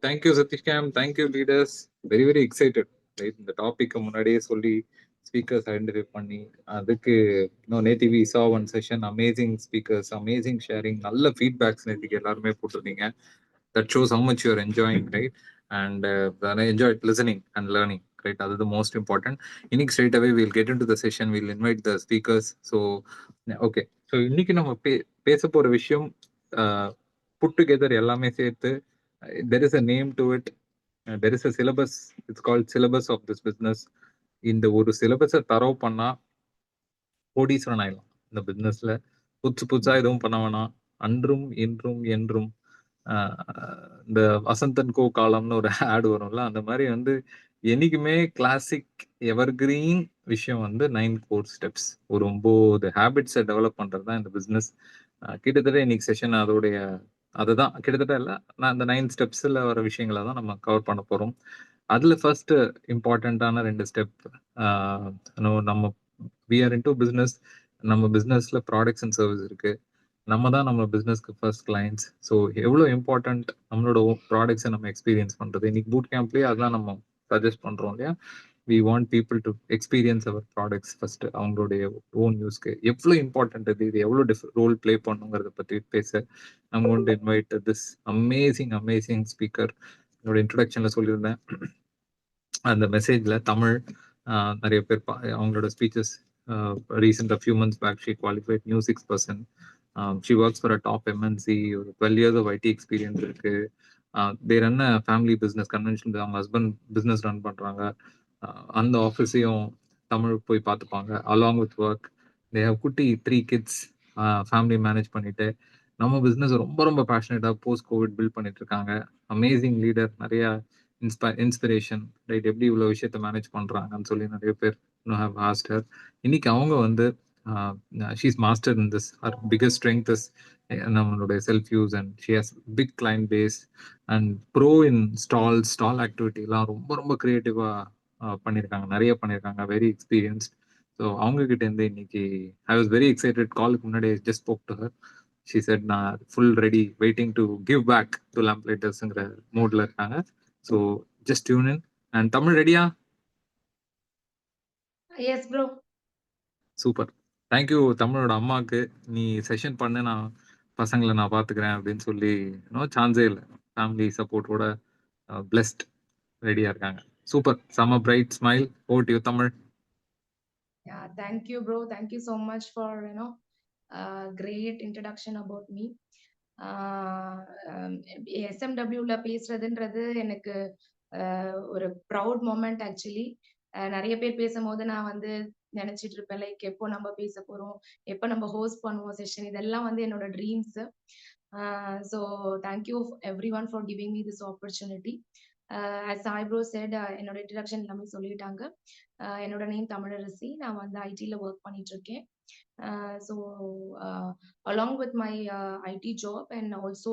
Thank you சதீஷ்காம், thank you leaders. Very very excited. Right, இந்த டாபிக்கை முன்னாடியே சொல்லி ஸ்பீக்கர்ஸ் ஐடென்டிஃபை பண்ணி அதுக்கு இன்னும் நேற்று we saw one session, amazing speakers, amazing sharing, நல்ல ஃபீட்பேக்ஸ் நேற்றுக்கு எல்லாருமே போட்டிருந்தீங்க. That shows how much you're enjoying, right? And enjoy listening and learning, right? அது மோஸ்ட் இம்பார்ட்டன்ட். இன்னைக்கு straight away will get in to the session, will invite the speakers. So okay, so இன்னைக்கு நம்ம பேச போற விஷயம் புட் டுகெதர் எல்லாமே சேர்த்து. There is a name to it. There is a syllabus. It's called syllabus of this business. இந்த ஒரு சிலபஸை தரவு பண்ணா கோடீஸ்வரன் ஆயிடலாம் இந்த பிசினஸ்ல. புதுசா எதுவும் பண்ண வேணாம். அன்றும் இன்றும் என்றும் இந்த வசந்தன் கோ காலம்னு ஒரு ஆடு வரும்ல, அந்த மாதிரி வந்து என்னைக்குமே கிளாசிக் எவர்கிரீன் விஷயம் வந்து 9 கோர் ஸ்டெப்ஸ், ஒரு 9 ஹேபிட்ஸை டெவலப் பண்றது தான் இந்த பிசினஸ். கிட்டத்தட்ட இன்னைக்கு செஷன் அதோடைய அதுதான் கிட்டத்தட்ட இல்லை, நான் இந்த 9 ஸ்டெப்ஸ்ல வர விஷயங்களை தான் நம்ம கவர் பண்ண போறோம். அதுல ஃபர்ஸ்ட் இம்பார்ட்டன்டான 2 ஸ்டெப், நம்ம வி ஆர் இன்டு பிசினஸ். நம்ம பிசினஸ்ல ப்ராடக்ட்ஸ் அண்ட் சர்வீஸ் இருக்கு. நம்ம தான் நம்ம பிசினஸ்க்கு ஃபர்ஸ்ட் கிளைண்ட்ஸ். ஸோ எவ்வளோ இம்பார்ட்டன்ட் நம்மளோட ப்ராடக்ட்ஸை நம்ம எக்ஸ்பீரியன்ஸ் பண்றது. இன்னைக்கு பூட் கேம்ப்லேயே அதுதான் நம்ம சஜஸ்ட் பண்றோம் இல்லையா? We want people to experience our products first, அவங்களுடைய ஓன் யூஸ்க்கு. எவ்வளோ இம்பார்ட்டன்ட் இது எவ்வளோ ரோல் பிளே பண்ணுங்கிறத பற்றி பேச I'm going to invite this amazing speaker. என்னோட இன்ட்ரடக்ஷன்ல சொல்லியிருந்தேன், அந்த மெசேஜ்ல தமிழ் நிறைய பேர் அவங்களோட speeches. Recent few months back she qualified new 6%. She works for a top MNC. ஒரு 12 years of IT எக்ஸ்பீரியன்ஸ் இருக்கு. They run a family business convention. அவங்க ஹஸ்பண்ட் பிஸ்னஸ் ரன் பண்றாங்க. அந்த ஆஃபீஸையும் தமிழ் போய் பார்த்துப்பாங்க along with work. They have குட்டி 3 kids. Family manage பண்ணிட்டு நம்ம பிஸ்னஸ் ரொம்ப ரொம்ப பேஷனேட்டாக போஸ்ட் கோவிட் பில்ட் பண்ணிட்டு இருக்காங்க. அமேசிங் லீடர், நிறைய இன்ஸ்பிரேஷன், ரைட்? எப்படி இவ்வளோ விஷயத்த மேனேஜ் பண்றாங்கன்னு சொல்லி நிறைய பேர் ஹேவ் ஆஸ்க்ட் ஹர். இன்னைக்கு அவங்க வந்து she's master in this. Our biggest strength is நம்மளுடைய self use, and she has big client base and bro in stall ஆக்டிவிட்டிலாம் ரொம்ப ரொம்ப கிரியேட்டிவா பண்ணியிருக்காங்க, நிறைய பண்ணியிருக்காங்க. Very experienced. ஸோ அவங்க கிட்ட இருந்து இன்னைக்கு ஐ வாஸ் வெரி எக்ஸைட்டட். காலுக்கு முன்னாடி just spoke to her. She said நான் full ready, waiting to give back to லேம்ப்லைட்டர்ஸ்ங்கிற மூட்ல இருக்காங்க. So just tune in. And Tamil ரெடியா? Yes bro. சூப்பர். தேங்க்யூ. தமிழோட அம்மாவுக்கு நீ செஷன் பண்ண, நான் பசங்களை நான் பார்த்துக்கிறேன் அப்படின்னு சொல்லி சான்ஸே இல்லை. ஃபேமிலி சப்போர்ட்டோட பிளெஸ்ட் ரெடியா இருக்காங்க. சூப்பர். சம bright smile. Over to you Tamil. Yeah, thank you bro. Thank you so much for great introduction about me. SMWல பேசுறதுன்றது எனக்கு ஒரு ப்ரௌட் மொமெண்ட் ஆக்சுவலி. நிறைய பேர் பேசும்போது நான் வந்து நினைச்சிட்டு இருப்பேன், லைக் எப்போ நம்ம பேச போறோம், எப்போ நம்ம ஹோஸ்ட் பண்ணுவோம் செஷன், இதெல்லாம் வந்து என்னோட dreams. So thank you every one for giving me this opportunity. as Saibro said, என்னோட இன்ட்ரடக்ஷன் எல்லாமே சொல்லிட்டாங்க. என்னோட நேம் தமிழரசி. நான் வந்து ஐடில ஒர்க் பண்ணிட்டு இருக்கேன். So along with my IT job and also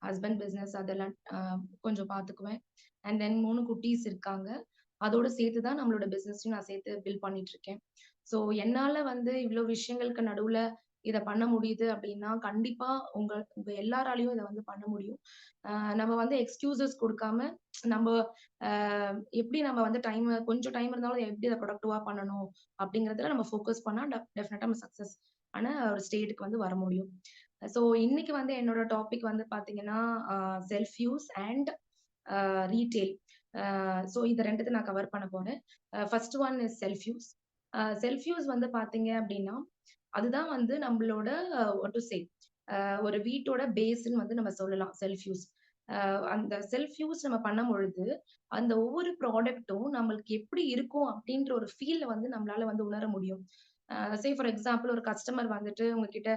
husband business அதெல்லாம் கொஞ்சம் பார்த்துக்குவேன். அண்ட் தென் 3 குட்டீஸ் இருக்காங்க. அதோட சேர்த்து தான் நம்மளோட பிஸ்னஸையும் நான் சேர்த்து பில்ட் பண்ணிட்டு இருக்கேன். ஸோ என்னால வந்து இவ்வளோ விஷயங்களுக்கு நடுவுல இதை பண்ண முடியுது அப்படின்னா கண்டிப்பா உங்க எல்லாராலையும் இதை வந்து பண்ண முடியும். நம்ம வந்து எக்ஸ்கியூசஸ் கொடுக்காம நம்ம எப்படி நம்ம வந்து கொஞ்சம் டைம் இருந்தாலும் எப்படி அதை ப்ரொடக்டிவா பண்ணணும் அப்படிங்கறதுல நம்ம ஃபோக்கஸ் பண்ணா டெஃபினட்டா நம்ம சக்சஸ் ஆன ஒரு ஸ்டேட்டுக்கு வந்து வர முடியும். ஸோ இன்னைக்கு வந்து என்னோட டாபிக் வந்து பாத்தீங்கன்னா self use and retail. So இது ரெண்டுத்தை நான் கவர் பண்ண போறேன். First one is self use. Self use வந்து பாத்தீங்க அப்படின்னா அதுதான் வந்து நம்மளோட வாட் டு சே ஒரு வீட்டோட பேஸ்ன்னு வந்து நம்ம சொல்லலாம் செல்ஃப் யூஸ். அந்த செல்ஃப் யூஸ் நம்ம பண்ணும் பொழுது அந்த ஒவ்வொரு ப்ராடக்ட்டும் நம்மளுக்கு எப்படி இருக்கும் அப்படின்ற ஒரு ஃபீல்ல வந்து நம்மளால வந்து உணர முடியும். சே ஃபார் எக்ஸாம்பிள் ஒரு கஸ்டமர் வந்துட்டு உங்ககிட்ட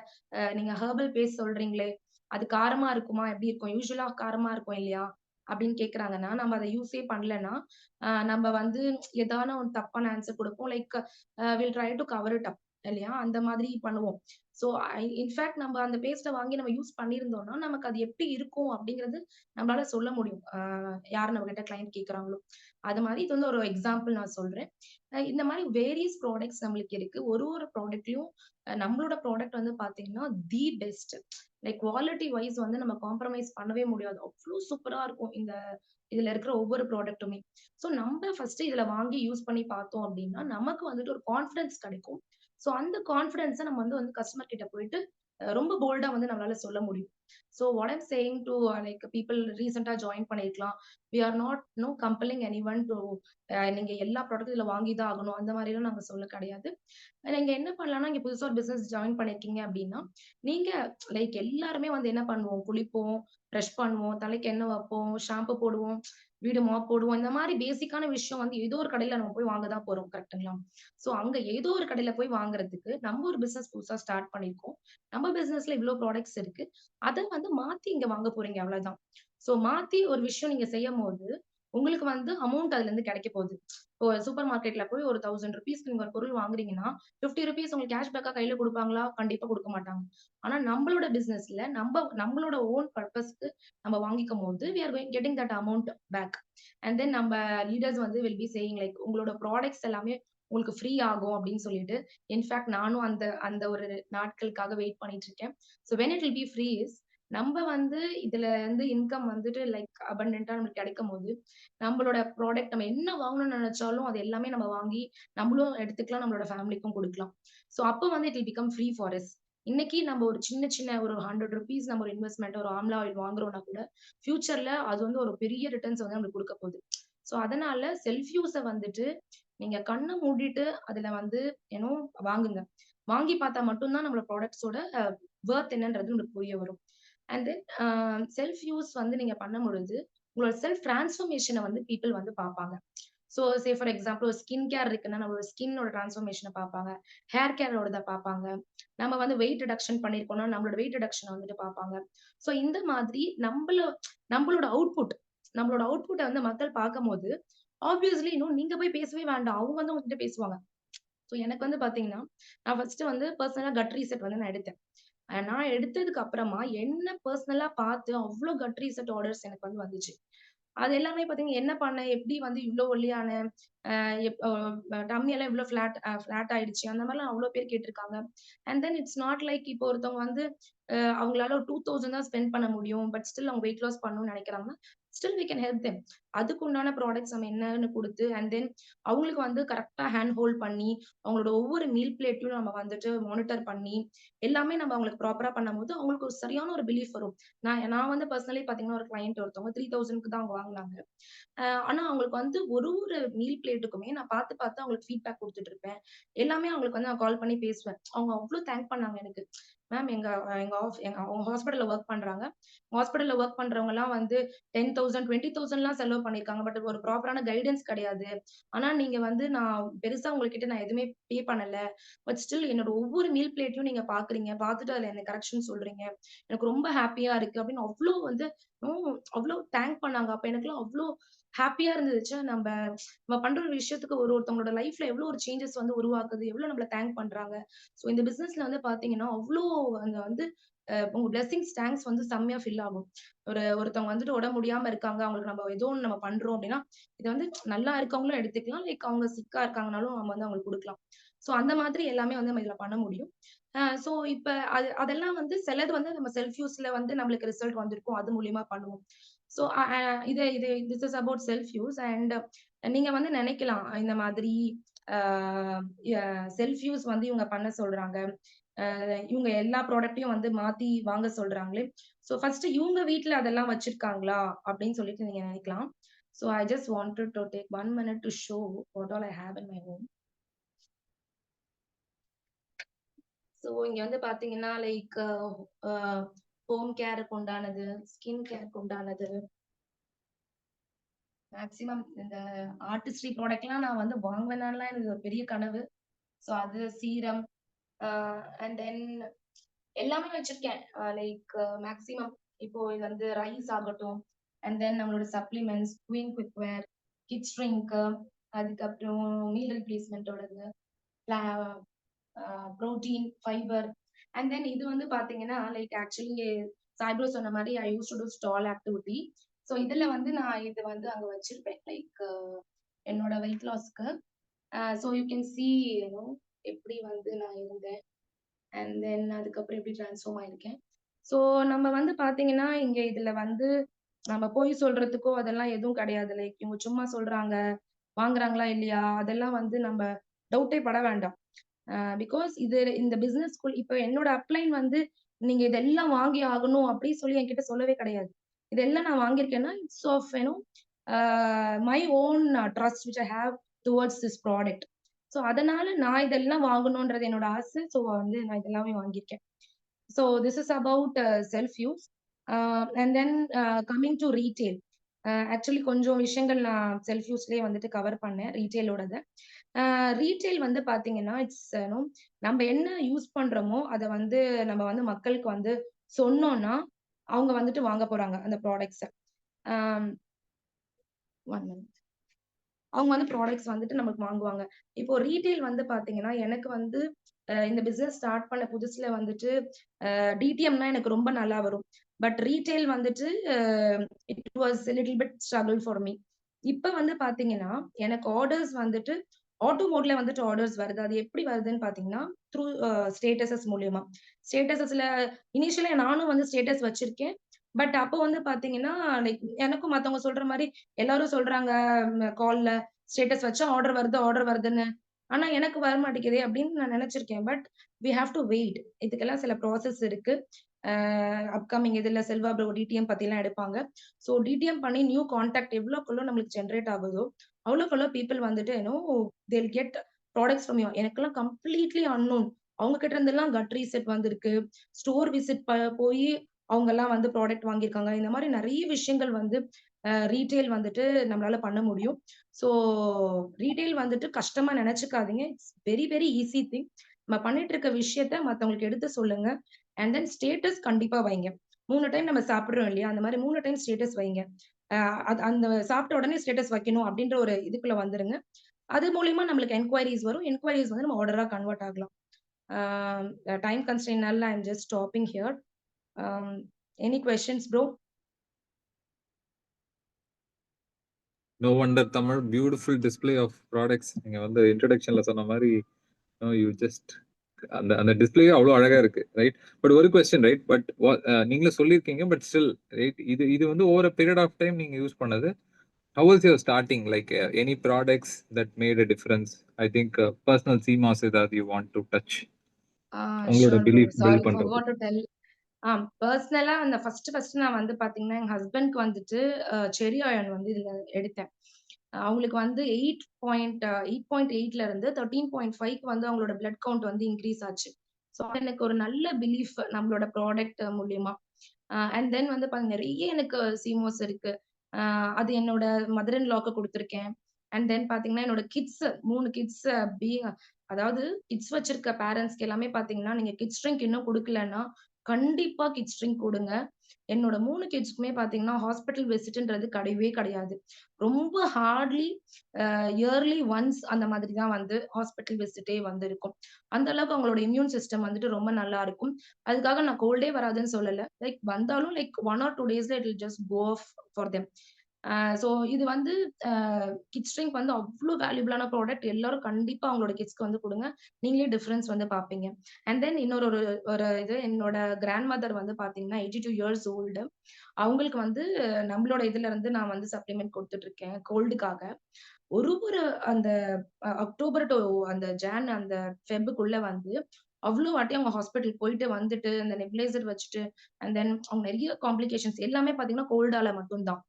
நீங்க ஹெர்பல் பேஸ்ட் சொல்றீங்களே, அது காரமா இருக்குமா, எப்படி இருக்கும், யூஸ்வலா காரமா இருக்கும் இல்லையா அப்படின்னு கேக்குறாங்கன்னா, நம்ம அதை யூஸே பண்ணலன்னா நம்ம வந்து ஏதான ஒரு தப்பான ஆன்சர் கொடுப்போம். Like will try to cover it up இல்லையா, அந்த மாதிரி பண்ணுவோம். ஸோ இன்ஃபேக்ட் நம்ம அந்த பேஸ்ட்ட வாங்கி நம்ம யூஸ் பண்ணியிருந்தோம்னா, நமக்கு அது எப்படி இருக்கும் அப்படிங்கிறது நம்மளால சொல்ல முடியும். யார் நம்மகிட்ட கிளையண்ட் கேட்கறாங்களோ. அது மாரி இது வந்து ஒரு எக்ஸாம்பிள் நான் சொல்றேன். இந்த மாரி வேரியஸ் ப்ராடக்ட்ஸ் நம்மளுக்கு இருக்கு. ஒரு ப்ராடக்ட்லயும் நம்மளோட ப்ராடக்ட் வந்து பார்த்தீங்கன்னா, the best. Like quality wise வந்து நம்ம காம்ப்ரமைஸ் பண்ணவே முடியாது. அவ்ளோ சூப்பரா இருக்கும் இதுல இருக்கிற ஒவ்வொரு ப்ராடக்ட்டுமே. ஸோ நம்ம ஃபர்ஸ்ட் இதுல வாங்கி யூஸ் பண்ணி பார்த்தோம் அப்டின்னா, நமக்கு வந்துட்டு ஒரு கான்ஃபிடன்ஸ் கிடைக்கும். ஸோ அந்த கான்ஃபிடன்ஸ நம்ம வந்து கஸ்டமர் கிட்ட போயிட்டு ரொம்ப போல்டா வந்து நம்மளால சொல்ல முடியும். So what I'm saying to like people ரீசென்ட்டா ஜாயின் பண்ணியிருக்கலாம். We are not compelling anyone to நீங்க எல்லா ப்ராடக்ட்டும் இதுல வாங்கி தான் ஆகணும். அந்த மாரிலாம் நாங்க சொல்ல கிடையாது. நீங்க என்ன பண்ணலாம்னா, இங்க புதுசா ஒரு பிசினஸ் ஜாயின் பண்ணியிருக்கீங்க அப்டின்னா, நீங்க லைக் எல்லாருமே வந்து என்ன பண்ணுவோம்? குளிப்போம், பிரஷ் பண்ணுவோம், தலைக்கு எண்ணெய் வைப்போம், ஷாம்பு போடுவோம், வீடு மாப் போடுவோம். இந்த மாரி பேசிக்கான விஷயம் வந்து ஏதோ ஒரு கடையில நம்ம போய் வாங்க தான் போறோம். கரெக்ட்டுங்களா? சோ அங்க ஏதோ ஒரு கடையில போய் வாங்குறதுக்கு, நம்ம ஒரு பிசினஸ் புதுசா ஸ்டார்ட் பண்ணியிருக்கோம். நம்ம பிசினஸ்ல இவ்ளோ ப்ராடக்ட்ஸ் இருக்கு. அத வந்து மாத்தி இங்க வாங்க போறீங்க அவ்வளவுதான். சோ மாத்தி ஒரு விஷயம் நீங்க செய்யும்போது, உங்களுக்கு வந்து அமௌண்ட் அதுலருந்து கிடைக்க போகுது. இப்போ சூப்பர் மார்க்கெட்ல போய் ஒரு ₹1000 நீங்க ஒரு பொருள் வாங்குறீங்கன்னா, ₹50 உங்களுக்கு கேஷ் பேக்கா கையில குடுப்பாங்களா? கண்டிப்பா குடுக்க மாட்டாங்க. ஆனா நம்மளோட பிசினஸ்ல நம்மளோட ஓன் பர்ப்பஸ்க்கு நம்ம வாங்கிக்கும்போது, we are getting that amount back. And then நம்ம லீடர்ஸ் வந்து வில் பி சேயிங் லைக் உங்களோட ப்ராடக்ட்ஸ் எல்லாமே உங்களுக்கு ஃப்ரீ ஆகும் அப்படின்னு சொல்லிட்டு, இன்ஃபாக்ட் நானும் அந்த அந்த ஒரு நாட்களுக்காக வெயிட் பண்ணிட்டு இருக்கேன். So when it will be free is நம்ம வந்து இதுல இருந்து இன்கம் வந்துட்டு லைக் அபண்டன்ட்டா நமக்கு கிடைக்கும்போது, நம்மளோட ப்ராடக்ட் நம்ம என்ன வாங்கணும்னு நெனச்சாலும், அது எல்லாமே நம்ம வாங்கி நம்மளும் எடுத்துக்கலாம், நம்மளோட ஃபேமிலிக்கும் குடுக்கலாம். ஸோ அப்ப வந்து it will become free for us. இன்னைக்கு நம்ம ஒரு சின்ன சின்ன ஒரு ₹100 நம்ம ஒரு இன்வெஸ்ட்மென்ட் ஒரு ஆம்லா ஆயில் வாங்குறோம்னா கூட, ஃபியூச்சர்ல அது வந்து ஒரு பெரிய ரிட்டர்ன்ஸ் வந்து நம்மளுக்கு குடுக்க போகுது. ஸோ அதனால செல்ஃப் யூஸ வந்துட்டு நீங்க கண்ண மூடிட்டு அதுல வந்து யூனோ வாங்குங்க. வாங்கி பார்த்தா மட்டும் தான் நம்மளோட ப்ராடக்ட்ஸோட வொர்த் என்னன்றது உங்களுக்கு புரிய வரும். அண்ட் தென் செல்ஃப் யூஸ் வந்து நீங்க பண்ணும்பொழுது, உங்களோட செல்ஃப் டிரான்ஸ்ஃபர்மேஷன வந்து பீப்பிள் வந்து பார்ப்பாங்க. சோ சே ஃபார் எக்ஸாம்பிள் ஒரு ஸ்கின் கேர் இருக்குன்னா, நம்மளோட ஸ்கின்னோட டிரான்ஸ்ஃபர்மேஷன பார்ப்பாங்க. ஹேர் கேரோடத பார்ப்பாங்க. நம்ம வந்து வெயிட் ரிடக்ஷன் பண்ணியிருக்கோம்னா, நம்மளோட வெயிட் ரிடக்ஷன வந்துட்டு பார்ப்பாங்க. சோ இந்த மாதிரி நம்பளோட அவுட்புட்ட வந்து மக்கள் பார்க்கும்போது, ஆப்வியஸ்லி நீங்க போய் பேசவே வேண்டாம். அவங்க வந்து உங்ககிட்ட பேசுவாங்க. சோ எனக்கு வந்து பார்த்தீங்கன்னா, நான் ஃபர்ஸ்ட் வந்து பெர்சனலா கட் ரீசெட் வந்து நான் எடுத்தேன். நான் எடுத்ததுக்கு அப்புறமா என்ன பெர்சனலா பார்த்து அவ்ளோ கட் ரீசெட் ஆர்டர்ஸ் எனக்கு வந்து வந்துச்சு. அது எல்லாமே பார்த்தீங்கன்னா, என்ன பண்ணேன்? எப்படி வந்து இவ்ளோ ஒல்லியானேன்? எப் அ டம்மி எல்லாம் இவ்ளோ ஃப்ளாட் ஆயிடுச்சு. அந்த மாரிலாம் அவ்ளோ பேர் கேட்டிருக்காங்க. And then it's not like இப்போ ஒருத்தவங்க வந்து அவங்களால ஒரு 2000 தான் ஸ்பெண்ட் பண்ண முடியும். பட் ஸ்டில் அவங்க வெயிட் லாஸ் பண்ணணும்னு நெனைக்கிறாங்கன்னா, still we can help them. அதுக்கு உண்டான ப்ராடக்ட்ஸ் நம்ம என்னன்னு குடுத்து, அண்ட் தென் அவங்களுக்கு வந்து கரெக்ட்டா ஹேண்ட் ஹோல்ட் பண்ணி, அவங்களோட ஒவ்வொரு மீல் பிளேட்டையும் நம்ம வந்துட்டு மானிட்டர் பண்ணி, எல்லாமே நம்ம அவங்களுக்கு ப்ராப்பரா பண்ணும்போது, அவங்களுக்கு ஒரு சரியான ஒரு பிலீஃப் வரும். நான் நான் வந்து பர்சனலி பார்த்தீங்கன்னா, ஒரு கிளையண்ட் ஒருத்தவங்க 3000க்கு தான் அவங்க வாங்குனாங்க. ஆனா அவங்களுக்கு வந்து ஒரு மீல் பிளேட்டுக்குமே நான் பார்த்து அவங்களுக்கு ஃபீட்பேக் குடுத்துட்டு இருப்பேன். எல்லாமே அவங்களுக்கு வந்து நான் கால் பண்ணி பேசுவேன். அவங்க அவ்ளோ தேங்க் பண்ணாங்க எனக்கு. மேம் எங்க எங்க ஆஃப் எங்க அவங்க ஹாஸ்பிட்டல்ல வொர்க் பண்றாங்க. ஹாஸ்பிட்டல்ல வொர்க் பண்றவங்கலாம் வந்து 10,000 20,000லாம் செலவு பண்ணியிருக்காங்க. பட் ஒரு ப்ராப்பரான கைடன்ஸ் கிடையாது. ஆனா நீங்க வந்து நான் பெருசா உங்ககிட்ட நான் எதுவுமே பே பண்ணல. பட் ஸ்டில் என்னோட ஒவ்வொரு மீல் பிளேட்டையும் நீங்க பார்க்குறீங்க. பார்த்துட்டு அதுல எனக்கு கரெக்ஷன் சொல்றீங்க. எனக்கு ரொம்ப ஹேப்பியா இருக்கு அப்படின்னு அவ்ளோ வந்து அவ்ளோ தேங்க் பண்ணாங்க. அப்ப எனக்கெல்லாம் அவ்ளோ ஹேப்பியா இருந்துச்சு. நம்ம பண்ற ஒரு விஷயத்துக்கு ஒருத்தவங்களோட லைஃப்ல எவ்ளோ ஒரு சேஞ்சஸ் வந்து உருவாக்குது. எவ்ளோ நம்மள தேங்க் பண்றாங்க. சோ இந்த பிசினஸ்ல வந்து பார்த்தீங்கன்னா, அவ்ளோ அங்க வந்து உங்க பிளெஸிங்ஸ் டேங்க்ஸ் வந்து செம்மையா ஃபில் ஆகும். ஒருத்தவங்க வந்துட்டு உடம்பு முடியாம இருக்காங்க. அவங்களுக்கு நம்ம ஏதோ ஒண்ணு நம்ம பண்றோம் அப்டின்னா, இத வந்து நல்லா இருக்கவங்களும் எடுத்துக்கலாம். லைக் அவங்க சிக்கா இருக்காங்கனாலும் நம்ம வந்து அவங்களுக்கு குடுக்கலாம். சோ அந்த மாதிரி எல்லாமே வந்து நம்ம இதுல பண்ண முடியும். சோ இப்ப அதெல்லாம் வந்து சிலது வந்து நம்ம செல்ஃப் யூஸ்ல வந்து நம்மளுக்கு ரிசல்ட் வந்திருக்கும். அது மூலியமா பண்ணுவோம். சோ அ அ இது இது this is about self use and நீங்க வந்து நெனைக்கலாம். இந்த மாதிரி ஆ ய செல்ஃப் யூஸ் வந்து இவங்க பண்ண சொல்றாங்க. இவங்க எல்லா ப்ராடக்ட்டையும் வந்து மாத்தி வாங்க சொல்றாங்களே! ஸோ ஃபர்ஸ்ட்டு இவங்க வீட்ல அதெல்லாம் வச்சிருக்காங்களா? அப்படின்னு சொல்லிட்டு நீங்க நினைக்கலாம். So I just wanted to take 1 minute to show what all I have in my home. So இங்க வந்து பார்த்தீங்கன்னா, லைக் அ ஹோம் கேருக்கு உண்டானது, ஸ்கின் கேருக்கு உண்டானது, மேக்ஸிமம் இந்த ஆர்டிஸ்ட்ரி ப்ராடக்ட்லாம் நான் வந்து வாங்குவேனான்லாம் எனக்கு ஒரு பெரிய கனவு. ஸோ அது சீரம் அ அண்ட் தென் எல்லாமே வச்சிருக்கேன். லைக் மேக்ஸிமம் இப்போ இது வந்து ரைஸ் ஆகட்டும், அண்ட் தென் நம்மளோட சப்ளிமெண்ட்ஸ், குயின் குக்வேர், கிட்ஸ் ட்ரிங்க்கு, அதுக்கப்புறம் மீல் ரீப்ளேஸ்மென்ட்டோடது, பிளா புரோட்டீன், ஃபைபர் அண்ட் தென் இது வந்து பாத்தீங்கன்னா லைக் ஆக்சுவலி சாய் ப்ரோ சொன்ன மாதிரி I use to do stall activity. So இதுல வந்து நான் இது வந்து அங்க வச்சிருப்பேன் லைக் என்னோட வெயிட் லாஸ்க்கு. ஸோ யூ கேன் சி எப்படி வந்து நான் இருந்தேன் அண்ட் தென் அதுக்கப்புறம் எப்படி ட்ரான்ஸ்ஃபார்ம் ஆயிருக்கேன். ஸோ நம்ம வந்து பாத்தீங்கன்னா இங்க இதுல வந்து நம்ம போய் சொல்றதுக்கோ அதெல்லாம் எதுவும் கிடையாது. லைக் இவங்க சும்மா சொல்றாங்க, வாங்குறாங்களா இல்லையா அதெல்லாம் வந்து நம்ம டவுட்டே பட வேண்டாம். பிகாஸ் இது இந்த பிசினஸ் இப்ப என்னோட அப்ளைன் வந்து நீங்க இதெல்லாம் வாங்கி ஆகணும் அப்படின்னு சொல்லி என்கிட்ட சொல்லவே கிடையாது. இதெல்லாம் நான் வாங்கியிருக்கேன்னா it's of my own trust which I have towards this product. So அதனால நான் இதெல்லாம் வாங்கணும்ன்றது என்னோட ஆசை. ஸோ வந்து நான் இதெல்லாமே வாங்கியிருக்கேன். So this is about self use. And then coming to retail. Actually கொஞ்சம் விஷயங்கள் நான் செல்ஃப் யூஸ்லயே வந்துட்டு கவர் பண்ணேன் ரீட்டெயிலோடத. ரீட்டெயில் வந்து பாத்தீங்கன்னா இட்ஸ் நம்ம என்ன யூஸ் பண்றோமோ அத வந்து நம்ம வந்து மக்களுக்கு வந்து சொன்னோம்னா அவங்க வந்துட்டு வாங்க போறாங்க அந்த ப்ராடக்ட்ஸ. One minute. அவங்க வந்து ப்ராடக்ட்ஸ் வந்துட்டு நமக்கு வாங்குவாங்க. இப்போ ரீட்டெயில் வந்து பாத்தீங்கன்னா எனக்கு வந்து இந்த பிசினஸ் ஸ்டார்ட் பண்ண புதுசுல வந்துட்டு டிடிஎம்னா எனக்கு ரொம்ப நல்லா வரும். பட் ரீட்டெயில் வந்துட்டு it was little bit struggle for me. இப்ப வந்து பாத்தீங்கன்னா எனக்கு ஆர்டர்ஸ் வந்துட்டு ஆட்டோ மோட்ல வந்துட்டு ஆர்டர்ஸ் வருது. அது எப்படி வருதுன்னு பாத்தீங்கன்னா த்ரூ ஸ்டேட்டஸஸ் மூலியமா. ஸ்டேட்டஸஸ்ல இனிஷியலா நானும் வந்து ஸ்டேட்டஸ் வச்சிருக்கேன். பட் அப்போ வந்து பாத்தீங்கன்னா லைக் எனக்கும் மத்தவங்க சொல்ற மாதிரி எல்லாரும் சொல்றாங்க கால்ல ஸ்டேட்டஸ் வச்சா ஆர்டர் வருதுன்னு. ஆனா எனக்கு வர மாட்டேங்குதே அப்படின்னு நான் நினைச்சிருக்கேன். But we have to wait. இதுக்கெல்லாம் சில ப்ராசஸ் இருக்கு. அப்கமிங் இதுல செல்வா ப்ரோ டிடிஎம் பத்திலாம் எடுப்பாங்க. ஸோ டிடிஎம் பண்ணி நியூ கான்டாக்ட் எவ்வளோக்குள்ள நம்மளுக்கு ஜென்ரேட் ஆகுதோ அவ்வளோக்குள்ள பீப்புள் வந்துட்டு தேல் கெட் ப்ராடக்ட்ஸ் ஃப்ரம் யூ. எனக்கெல்லாம் கம்ப்ளீட்லி அன்னோன். அவங்க கிட்ட இருந்தெல்லாம் கட் ரீசெட் வந்திருக்கு. ஸ்டோர் விசிட் போய் அவங்க எல்லாம் வந்து ப்ராடக்ட் வாங்கியிருக்காங்க. இந்த மாதிரி நிறைய விஷயங்கள் வந்து ரீட்டெயில் வந்துட்டு நம்மளால பண்ண முடியும். ஸோ ரீட்டெயில் வந்துட்டு கஷ்டமா நினைச்சுக்காதீங்க. It's very very easy thing. நம்ம பண்ணிட்டு இருக்க விஷயத்த மத்தவங்களுக்கு எடுத்து சொல்லுங்க. அண்ட் தென் ஸ்டேட்டஸ் கண்டிப்பா வைங்க. 3 டைம் நம்ம சாப்பிடுறோம் இல்லையா? அந்த மாதிரி 3 டைம் ஸ்டேட்டஸ் வைங்க. அது அந்த சாப்பிட்ட உடனே ஸ்டேட்டஸ் வைக்கணும் அப்படின்ற ஒரு இதுக்குள்ள வந்துருங்க. அது மூலியமா நம்மளுக்கு என்குயரீஸ் வரும். என்குயரீஸ் வந்து நம்ம ஆர்டரா கன்வெர்ட் ஆகலாம். டைம் கன்ஸ்ட்ரெயின்ட்னால I am just stopping here. Any questions bro? No wonder Tamil, beautiful display of products. நீங்க வந்து இன்ட்ரடக்ஷன்ல சொன்ன மாதிரி யூ ஜஸ்ட் அந்த அந்த டிஸ்பிளே அவ்வளோ அழகா இருக்கு, ரைட்? பட் ஒரு கொஸ்டின், ரைட்? பட் நீங்களும் சொல்லியிருக்கீங்க, பட் ஸ்டில், ரைட், இது வந்து ஓவர் பீரியட் ஆஃப் டைம் நீங்க யூஸ் பண்ணது. How was your starting? Like any products that made a difference? I think personal CMOS that you want to touch. உங்களோட sure bro. Belief build sorry பண்றது. Forgot to tell. பர்சனலா அந்த first நான் வந்து பாத்தீங்கன்னா, எங்க ஹஸ்பண்ட்க்கு வந்துட்டு செரி அயன் வந்து இதுல எடுத்தேன். அவங்களுக்கு வந்து 8.8ல இருந்து 13.5க்கு வந்து அவங்களோட பிளட் கவுண்ட் வந்து இன்கிரீஸ் ஆச்சு. ஸோ எனக்கு ஒரு நல்ல பிலீஃப் நம்மளோட ப்ராடக்ட் மூலியமா. அண்ட் தென் வந்து நெறைய எனக்கு சிமோஸ் இருக்கு. அது என்னோட மதர் இன் லாக்கு குடுத்துருக்கேன். அண்ட் தென் பாத்தீங்கன்னா, என்னோட கிட்ஸ் 3 கிட்ஸ் பீயிங் அதாவது கிட்ஸ் வச்சிருக்க பேரண்ட்ஸ்க்கு எல்லாமே பாத்தீங்கன்னா, நீங்க கிட்ஸ் ட்ரிங்க் இன்னும் குடுக்கலன்னா, கண்டிப்பா கிட்ஸ் ட்ரிங்க் குடுங்க. என்னோட 3 கிட்ஸ்க்குமே பாத்தீங்கன்னா, ஹாஸ்பிட்டல் விசிட்ன்றது கிடையவே கிடையாது. ரொம்ப ஹார்ட்லி இயர்லி ஒன்ஸ் அந்த மாதிரி தான் வந்து ஹாஸ்பிட்டல் விசிட்டே வந்து இருக்கும். அந்த அளவுக்கு அவங்களோட இம்யூன் சிஸ்டம் வந்துட்டு ரொம்ப நல்லா இருக்கும். அதுக்காக நான் கோல்டே வராதுன்னு சொல்லல. லைக் வந்தாலும் லைக் 1 ஆர் 2 டேஸ்ல it will just go off for them. So இது வந்து கிட்ஸ் ட்ரிங்க் வந்து அவ்ளோ வேல்யூபிளான ப்ராடக்ட். எல்லாரும் கண்டிப்பா அவங்களோட கிட்ஸ்க்கு வந்து குடுங்க. நீங்களே டிஃபரன்ஸ் வந்து பார்ப்பீங்க. அண்ட் தென் இன்னொரு ஒரு ஒரு இது என்னோட கிராண்ட் மதர் வந்து பார்த்தீங்கன்னா 82 இயர்ஸ் ஓல்டு. அவங்களுக்கு வந்து நம்மளோட இதுல இருந்து நான் வந்து சப்ளிமெண்ட் குடுத்துட்டு இருக்கேன் கோல்டுக்காக. ஒரு அந்த அக்டோபர் டூ அந்த ஜான் அந்த ஃபெப்க்குள்ள வந்து அவ்ளோ வாட்டி அவங்க ஹாஸ்பிட்டல் போயிட்டு வந்துட்டு, அந்த நெபுலைசர் வச்சுட்டு, அண்ட் தென் அவங்க நெறைய காம்ப்ளிகேஷன்ஸ் எல்லாமே பார்த்தீங்கன்னா, கோல்டால மட்டும் தான்.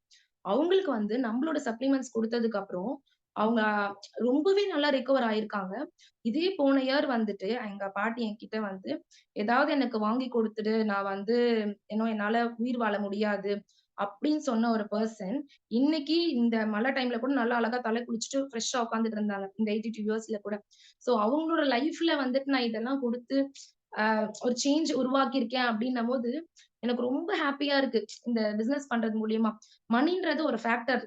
அவங்களுக்கு வந்து நம்மளோட சப்ளிமெண்ட்ஸ் குடுத்ததுக்கு அப்புறம், அவங்க ரொம்பவே நல்லா ரிகவர் ஆயிருக்காங்க. இதே போன இயர் வந்துட்டு எங்க பாட்டி என்கிட்ட வந்து, "ஏதாவது எனக்கு வாங்கி குடுத்துடு. நான் வந்து என்னால உயிர் வாழ முடியாது." அப்படின்னு சொன்ன ஒரு பெர்சன், இன்னைக்கு இந்த மழை டைம்ல கூட நல்லா அழகா தலை குளிச்சுட்டு ஃப்ரெஷ்ஷா உட்கார்ந்துட்டு இருந்தாங்க. இந்த 82 இயர்ஸ்ல கூட. சோ அவங்களோட லைஃப்ல வந்துட்டு நான் இதெல்லாம் குடுத்து, ஒரு சேஞ்ச் உருவாக்கியிருக்கேன் அப்படின்னம்போது, எனக்கு ரொம்ப ஹேப்பியா இருக்கு. இந்த பிசினஸ் பண்றது மூலியமா. மணின்றது ஒரு ஃபேக்டர்.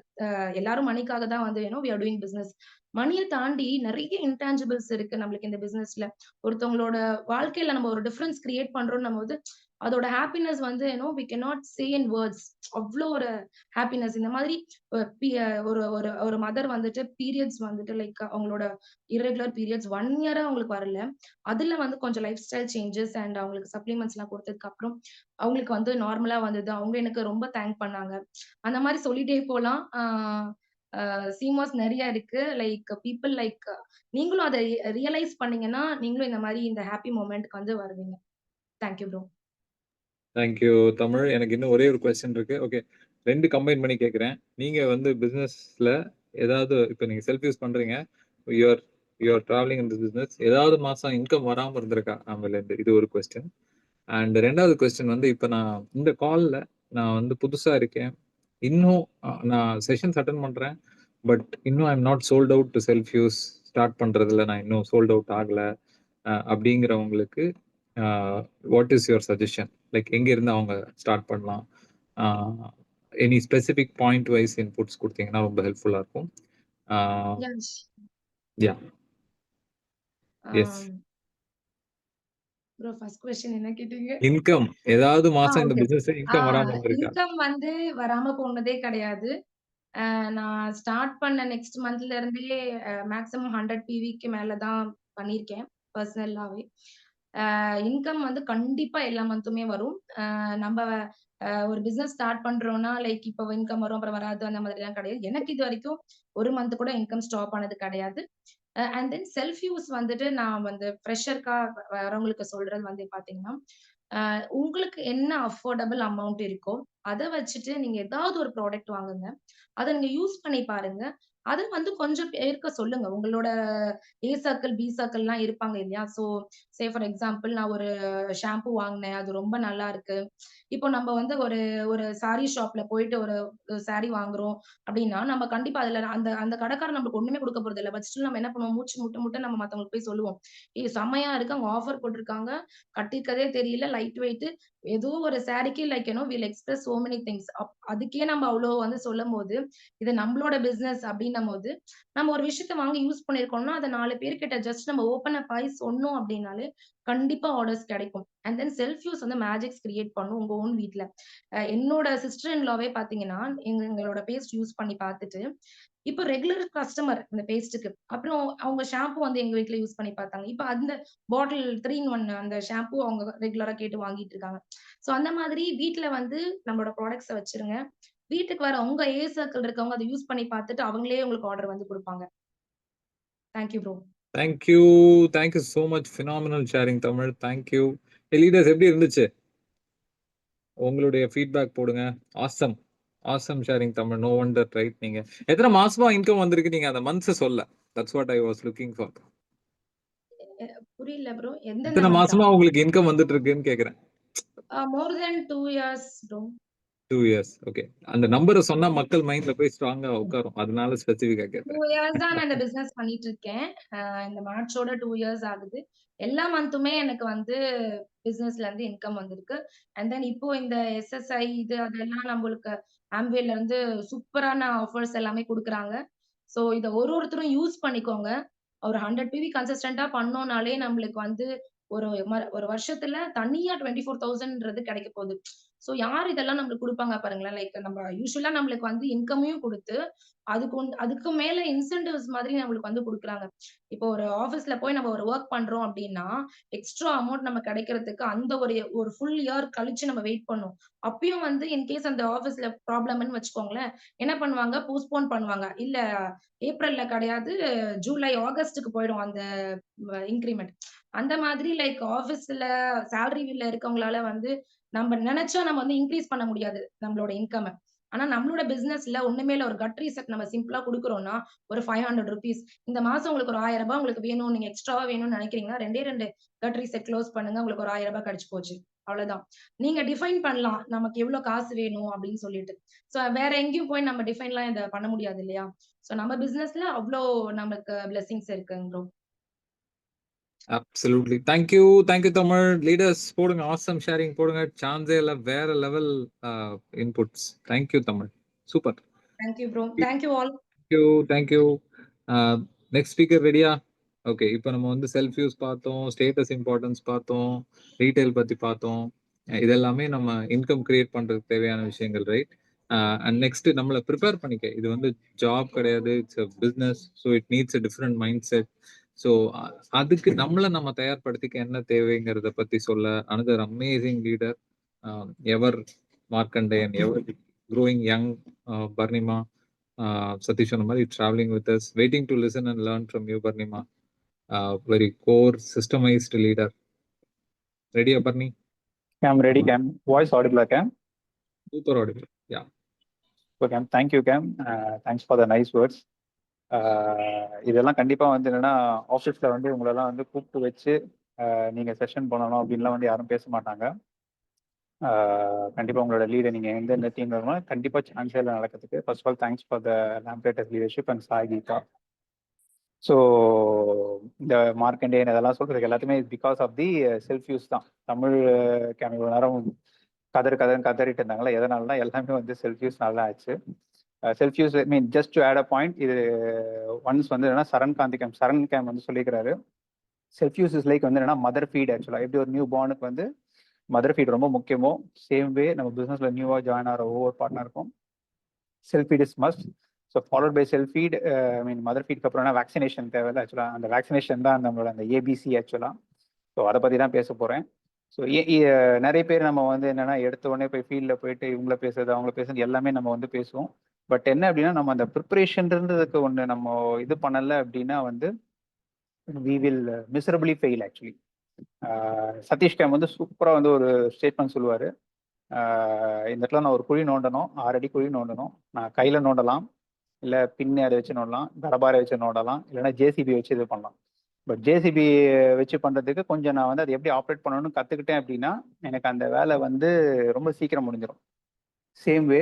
எல்லாரும் மணிக்காக தான் வந்து வி ஆர் டூயிங் பிசினஸ். மணிய தாண்டி நெறைய இன்டான்ஜிபிள்ஸ் இருக்கு நம்மளுக்கு இந்த பிசினஸ்ல. ஒருத்தவங்களோட வாழ்க்கையில நம்ம ஒரு டிஃபரன்ஸ் கிரியேட் பண்றோம்ன்னும்போது, அதோட ஹேப்பினஸ் வந்து we cannot say in words. அவ்ளோ ஒரு ஹேப்பினஸ். இந்த மாதிரி அ பி அ ஒரு ஒரு ஒரு மதர் வந்துட்டு பீரியட்ஸ் வந்துட்டு லைக் அவங்களோட இர்ரெகுலர் பீரியட்ஸ் 1 இயரா அவங்களுக்கு வரல. அதுல வந்து கொஞ்சம் லைஃப் ஸ்டைல் சேஞ்சஸ் அண்ட் அவங்களுக்கு சப்ளிமெண்ட்ஸ்லாம் குடுத்ததுக்கு அப்புறம், அவங்களுக்கு வந்து நார்மலா வந்தது. அவங்க எனக்கு ரொம்ப தேங்க் பண்ணாங்க. அந்த மாரி சொல்லிட்டே போலாம். சீமாஸ் நெறைய இருக்கு. லைக் பீப்பிள் லைக் நீங்களும் அத ரியலைஸ் பண்ணீங்கன்னா, நீங்களும் இந்த மாரி இந்த ஹேப்பி மொமெண்ட்க்கு வந்து வருவீங்க. Thank you bro. Thank you Tamil. எனக்கு இன்னும் ஒரே ஒரு கொஸ்டின் இருக்கு. ஓகே. 2 கம்பைன் பண்ணி கேட்கிறேன். நீங்க வந்து பிசினஸ்ல ஏதாவது இப்ப நீங்க செல்ஃப் யூஸ் பண்றீங்க. You are you are travelling in this business. ஏதாவது மாசம் இன்கம் வராம இருந்திருக்கா? நம்மலேருந்து. இது ஒரு கொஸ்டின். அண்ட் 2வது கொஸ்டின் வந்து இப்ப நான் இந்த கால்ல நான் வந்து புதுசா இருக்கேன். இன்னும் நான் செஷன்ஸ் அட்டெண்ட் பண்றேன். பட் இன்னும் I am not sold out to self use start பண்றதுல நான் இன்னும் சோல்ட் அவுட் ஆகல. அப்படிங்கிறவங்களுக்கு what is your suggestion? Like எங்க இருந்து அவங்க ஸ்டார்ட் பண்ணலாம்? Any specific point wise inputs கொடுத்தீங்கன்னா ரொம்ப ஹெல்ப்ஃபுல்லா இருக்கும். Yes. Yeah yes. Bro first question என்ன கேட்டீங்க? இன்கம் ஏதாவது மாசம் இந்த ஓகே. பிசினஸ் ஆ இன்கம் வராம இருந்திருக்கா? இன்கம் வந்து வராம போனதே கிடையாது. நான் ஸ்டார்ட் பண்ண நெக்ஸ்ட் மந்த்ல இருந்தே மேக்ஸிமம் 100 பிவிக்கு மேல தான் பண்ணியிருக்கேன், பெர்சனலாவே. இன்கம் வந்து கண்டிப்பா எல்லா மந்த்துமே வரும். நம்ப ஒரு பிசினஸ் ஸ்டார்ட் பண்றோம்னா, லைக் இப்போ இன்கம் வரும், அப்புறம் வராது அந்த மாதிரிலாம் கிடையாது. எனக்கு இதுவரைக்கும் 1 மந்த் கூட இன்கம் ஸ்டாப் ஆனது கிடையாது. அண்ட் தென் செல்ஃப் யூஸ் வந்துட்டு நான் வந்து ஃப்ரெஷர்க்கா வரவங்களுக்கு சொல்றது வந்து பார்த்தீங்கன்னா, உங்களுக்கு என்ன அஃபோர்டபிள் அமௌண்ட் இருக்கோ, அத வச்சுட்டு நீங்க ஏதாவது ஒரு ப்ராடக்ட் வாங்குங்க. அத நீங்க யூஸ் பண்ணி பாருங்க. அத வந்து கொஞ்சம் பேருக்கு சொல்லுங்க. உங்களோட ஏ சர்க்கிள், பி சர்க்கிள்லாம் இருப்பாங்க இல்லையா? சே ஃபார் எக்ஸாம்பிள் நான் ஒரு ஷாம்பு வாங்குனேன். அது ரொம்ப நல்லா இருக்கு. இப்போ நம்ம வந்து ஒரு ஒரு சாரி ஷாப்ல போயிட்டு ஒரு சாரி வாங்குறோம் அப்டின்னா, நம்ம கண்டிப்பா அதுல அந்த அந்த கடைக்காரர் நம்மளுக்கு ஒண்ணுமே குடுக்க போறதில்ல. பட் ஸ்டில் நம்ம என்ன பண்ணுவோம், மூச்சு முட்ட முட்ட நம்ம மத்தவங்களுக்கு போய் சொல்லுவோம். "ஏய் செம்மையா இருக்கு. அங்க ஆஃபர் போட்டுருக்காங்க. கட்டியிருக்கதே தெரியல. Light weight. ஏதோ ஒரு சாரிக்கு like will express so many things." அதுக்கே நம்ம அவ்ளோ வந்து சொல்லும்போது, இது நம்மளோட பிசினஸ் அப்டின்னம்போது, நம்ம ஒரு விஷயத்த வாங்கி யூஸ் பண்ணியிருக்கோம்னா, அத 4 பேர்கிட்ட ஜஸ்ட் நம்ம ஓப்பன் அப் ஆயி சொன்னோம் அப்டின்னாலே, கண்டிப்பா ஆர்டர்ஸ் கெடைக்கும். அண்ட் தென் செல்ஃப் யூஸ் வந்து மேஜிக்ஸ் கிரியேட் பண்ணும் உங்க ஓன் வீட்ல. என்னோட சிஸ்டர் இன் லாவே பார்த்தீங்கன்னா, எங்களோட பேஸ்ட் யூஸ் பண்ணி பார்த்துட்டு, இப்ப ரெகுலர் கஸ்டமர் இந்த பேஸ்ட்டுக்கு. அப்புறம் அவங்க ஷாம்பு வந்து எங்க வீட்ல யூஸ் பண்ணி பார்த்தாங்க. இப்ப அந்த பாட்டில் 3 இன் 1 அந்த ஷாம்பு அவங்க ரெகுலரா கேட்டு வாங்கிட்டு இருக்காங்க. அந்த மாதிரி வீட்ல வந்து நம்மளோட ப்ராடக்ட்ஸ வச்சுருங்க. வீட்டுக்கு வர உங்க ஏ சர்க்கிள் இருக்கவங்க அத யூஸ் பண்ணி பார்த்துட்டு, அவங்களே உங்களுக்கு ஆர்டர் வந்து குடுப்பாங்க. Thank you bro. Thank you. Thank you so much. Phenomenal sharing Tamil. Thank you. Leaders எப்படி இருந்துச்சு? உங்களுடைய ஃபீட்பேக் போடுங்க. Awesome. Awesome sharing Tamil. No wonder right. நீங்க எத்தனை மாசமா இன்கம் வந்திருக்கு? நீங்க அந்த மந்த்ஸ் சொல்ல. That's what I was looking for. புரியல ப்ரோ. எந்தெந்த எத்தனை மந்த்தா? மாசமா உங்களுக்கு இன்கம் வந்துட்டு இருக்குன்னு கேக்குறேன். More than 2 years bro. 2 years. Okay. அந்த நம்பர சொன்னா மக்கள் மைண்ட்ல போய் ஸ்ட்ராங்கா உட்காரும். அதனால ஸ்பெசிஃபிக்கா 2 கேட்டேன். இயர்ஸ் தான் நான் இந்த பிசினஸ் பண்ணிட்டு இருக்கேன். இந்த மார்ச்சோட 2 இயர்ஸ் ஆகுது. எல்லா மந்த்துமே எனக்கு வந்து பிசினஸ்ல இருந்து இன்கம் வந்திருக்கு. அண்ட் தென் இப்போ இந்த எஸ்எஸ்ஐ இது அதெல்லாம் நம்மளுக்கு Amwayல இருந்து சூப்பரான ஆஃபர்ஸ் எல்லாமே குடுக்குறாங்க. இத ஒருத்தரும் யூஸ் பண்ணிக்கோங்க. ஒரு 100 பிவி கன்சிஸ்டன்ட்டா பண்ணோம்னாலே நம்மளுக்கு வந்து ஒரு வருஷத்துல தனியா 24,000ன்றது கிடைக்க போகுது. யார் இதெல்லாம் நம்மளுக்கு குடுப்பாங்க பாருங்களேன். லைக் நம்ம யூசுவலா நம்மளுக்கு வந்து இன்கமையும் குடுத்து, அதுக்கு மேல இன்சென்டிவ்ஸ் மாதிரி நம்மளுக்கு வந்து குடுக்குறாங்க. இப்போ ஒரு ஆஃபீஸ்ல போய் நம்ம ஒரு வொர்க் பண்றோம் அப்டின்னா, எக்ஸ்ட்ரா அமௌண்ட் நம்ம கிடைக்கிறதுக்கு அந்த ஒரு ஃபுல் இயர் கழிச்சு நம்ம வெயிட் பண்ணணும். அப்பயும் வந்து இன் கேஸ் அந்த ஆஃபீஸ்ல ப்ராப்ளம்ன்னு வச்சுக்கோங்களேன், என்ன பண்ணுவாங்க போஸ்ட்போன் பண்ணுவாங்க. இல்ல ஏப்ரல்ல கிடையாது, ஜூலை, ஆகஸ்ட்க்கு போயிடும் அந்த இன்கிரிமெண்ட். அந்த மாதிரி லைக் ஆஃபீஸ்ல சேலரில இருக்கவங்களால வந்து நம்ம நெனச்சா நம்ம வந்து இன்கிரீஸ் பண்ண முடியாது நம்மளோட இன்கம். ஆனா நம்மளோட பிசினஸ்ல ஒண்ணுமே இல்ல. ஒரு கட் ரீசெட் நம்ம சிம்பிளா குடுக்குறோம்னா, ஒரு ₹500 இந்த மாசம் உங்களுக்கு ஒரு ரூ. 1000 உங்களுக்கு வேணும். நீங்க எக்ஸ்ட்ராவா வேணும்னு நெனைக்கிறீங்கன்னா, 2 கட் ரீசெட் க்ளோஸ் பண்ணுங்க. உங்களுக்கு ஒரு ரூ. 1000 கிடைச்சு போச்சு. அவ்வளவுதான். நீங்க டிஃபைன் பண்ணலாம். நமக்கு எவ்வளோ காசு வேணும் அப்படின்னு சொல்லிட்டு. வேற எங்கேயும் போய் நம்ம டிஃபைன்லாம் இத பண்ண முடியாது இல்லையா? நம்ம பிசினஸ்ல அவ்ளோ நமக்கு பிளெஸிங்ஸ் இருக்குங்க bro. Absolutely. Thank you Tamil leaders. போடுங்க, ஆசம் ஷேரிங் போடுங்க. சான்ஸே இல்ல, வேற level inputs. Thank you Tamil. Super. Thank you bro. Thank you all. Thank you. Next speaker ரெடியா? ஓகே, இப்போ நம்ம வந்து செல்ஃப் யூஸ் பார்த்தோம், ஸ்டேட்டஸ் இம்பார்ட்டன்ஸ் பார்த்தோம், ரீட்டைல் பத்தி பார்த்தோம். இது எல்லாமே நம்ம இன்கம் கிரியேட் பண்றதுக்கு தேவையான விஷயங்கள், ரைட்? அண்ட் நெக்ஸ்ட் நம்மளை ப்ரிப்பேர் பண்ணிக்க. இது வந்து ஜாப் கிடையாது, it's a business. So it needs a different mind set. So அதுக்கு நம்ம தயார்படுத்திக்க என்ன தேவைங்கிறத பத்தி சொல்ல அனதர் அமேசிங் லீடர், எவர் மார்க்கண்டேயன், எவர் க்ரோயிங் யங் பர்னிமா. Satish சொன்ன மாதிரி traveling with us, waiting to listen and learn from you, Barnima. Very core systemized leader. Ready, Barney? Cam, ready, Cam. Voice audible, Cam? Super audible. Yeah. Okay, Cam. Thank you, Cam. Thanks for the nice words. இதெல்லாம் கண்டிப்பா வந்து என்னன்னா ஆஃபீஸ்ல வந்து உங்களெல்லாம் வந்து கூப்பிட்டு வச்சு நீங்க செஷன் பண்ணணும் அப்படின்லாம் வந்து யாரும் பேச மாட்டாங்க. கண்டிப்பா உங்களோட லீடர் நீங்க எந்த டீம்ல இருக்கணும் கண்டிப்பா சான்ஸே இல்லை நடக்கிறதுக்கு. First of all thanks for the lamplighters leadership and Sai Geetha. So இந்த மார்க்கண்டேயன் இதெல்லாம் சொல்றதுக்கு எல்லாத்துமே because of the self use தான். தமிழ் கேம் இவ்வளோ நேரம் கதறிட்டு இருந்தாங்களா, எதனாலனா எல்லாமே வந்து செல்ஃப் யூஸ் நல்லா ஆச்சு. Self use mean just to add a point, இது ஒன்ஸ் வந்து என்னன்னா சரண் கேம் வந்து சொல்லிக்கிறாரு, செல்ஃப் யூஸ் இஸ் லைக் வந்து என்னன்னா மதர் ஃபீட். ஆக்சுவலாக எப்படி ஒரு நியூ பார்னுக்கு வந்து மதர் ஃபீட் ரொம்ப முக்கியமோ, சேம் வே நம்ம பிஸ்னஸ்ல நியூவாக ஜாயின் ஆகிற ஒவ்வொரு பார்ட்னருக்கும் self feed is must. So followed by self feed. I mean mother ஃபீட்க்கு அப்புறம் வேக்சினேஷன் தேவையில்லை. ஆக்சுவலாக அந்த வேக்சினேஷன் தான் நம்மளோட அந்த ஏபிசி ஆக்சுவலாக. ஸோ அதை பற்றி தான் பேச போகிறேன். ஸோ நிறைய பேர் நம்ம வந்து என்னன்னா எடுத்த உடனே போய் ஃபீல்டில் போயிட்டு இவங்கள பேசுறது அவங்கள பேசுறது எல்லாமே நம்ம வந்து பேசுவோம். பட் என்ன அப்படின்னா நம்ம அந்த ப்ரிப்பரேஷன்ன்றதுக்கு ஒன்று நம்ம இது பண்ணலை அப்படின்னா வந்து we will miserably fail actually. Satish கேம் வந்து சூப்பராக வந்து ஒரு ஸ்டேட்மெண்ட் சொல்லுவார். இந்த இடத்துல நான் ஒரு குழி நோண்டணும், 6 அடி குழி நோண்டணும். நான் கையில் நோண்டலாம், இல்லை பின்னே அதை வச்சு நோண்டலாம், கடபாரை வச்சு நோண்டலாம், இல்லைன்னா ஜேசிபி வச்சு இது பண்ணலாம். பட் ஜேசிபி வச்சு பண்ணுறதுக்கு கொஞ்சம் நான் வந்து அதை எப்படி ஆப்ரேட் பண்ணணும்னு கற்றுக்கிட்டேன் அப்படின்னா எனக்கு அந்த வேலை வந்து ரொம்ப சீக்கிரம் முடிஞ்சிடும். சேம் வே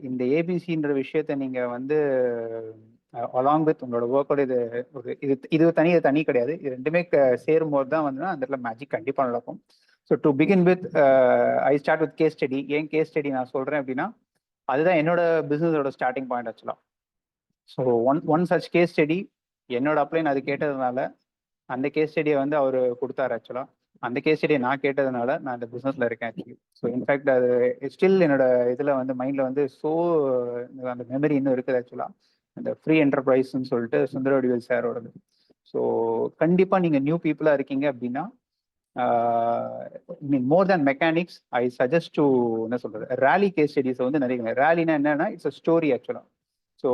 இந்த ஏபிசின்ற விஷயத்த நீங்கள் வந்து அலாங் வித் உங்களோட ஒர்க்கோட இது தனி கிடையாது. இது ரெண்டுமே சேரும்போது தான் வந்து அந்த இடத்துல மேஜிக் கண்டிப்பாக நடக்கும். So to begin with I start with case study. ஏன் கேஸ் ஸ்டடி நான் சொல்கிறேன் அப்படின்னா அதுதான் என்னோட பிஸ்னஸோட ஸ்டார்டிங் பாயிண்ட் ஆக்சுவலாக. So one such case study என்னோட அப்ளைன் அது கேட்டதுனால அந்த கேஸ் ஸ்டடியை வந்து அவர் கொடுத்தாரு ஆக்சுவலாக. அந்த கேஸ் ஸ்டடியை நான் கேட்டதுனால நான் அந்த பிஸ்னஸில் இருக்கேன் ஆக்சுவலி. ஸோ இன்ஃபேக்ட் அது ஸ்டில் என்னோட இதில் வந்து மைண்டில் வந்து அந்த மெமரி இன்னும் இருக்குது ஆக்சுவலாக. அந்த ஃப்ரீ என்டர்பிரைஸ்ன்னு சொல்லிட்டு சுந்தரவடிவேல் சாரோடது. ஸோ கண்டிப்பாக நீங்கள் நியூ பீப்புளாக இருக்கீங்க அப்படின்னா மீன் மோர் தேன் மெக்கானிக்ஸ் ஐ சஜஸ்ட் டு என்ன சொல்கிறது ரேலி கேஸ் ஸ்டடிஸை வந்து நிறைய. ரேலினா என்னன்னா இட்ஸ் அ ஸ்டோரி ஆக்சுவலாக. ஸோ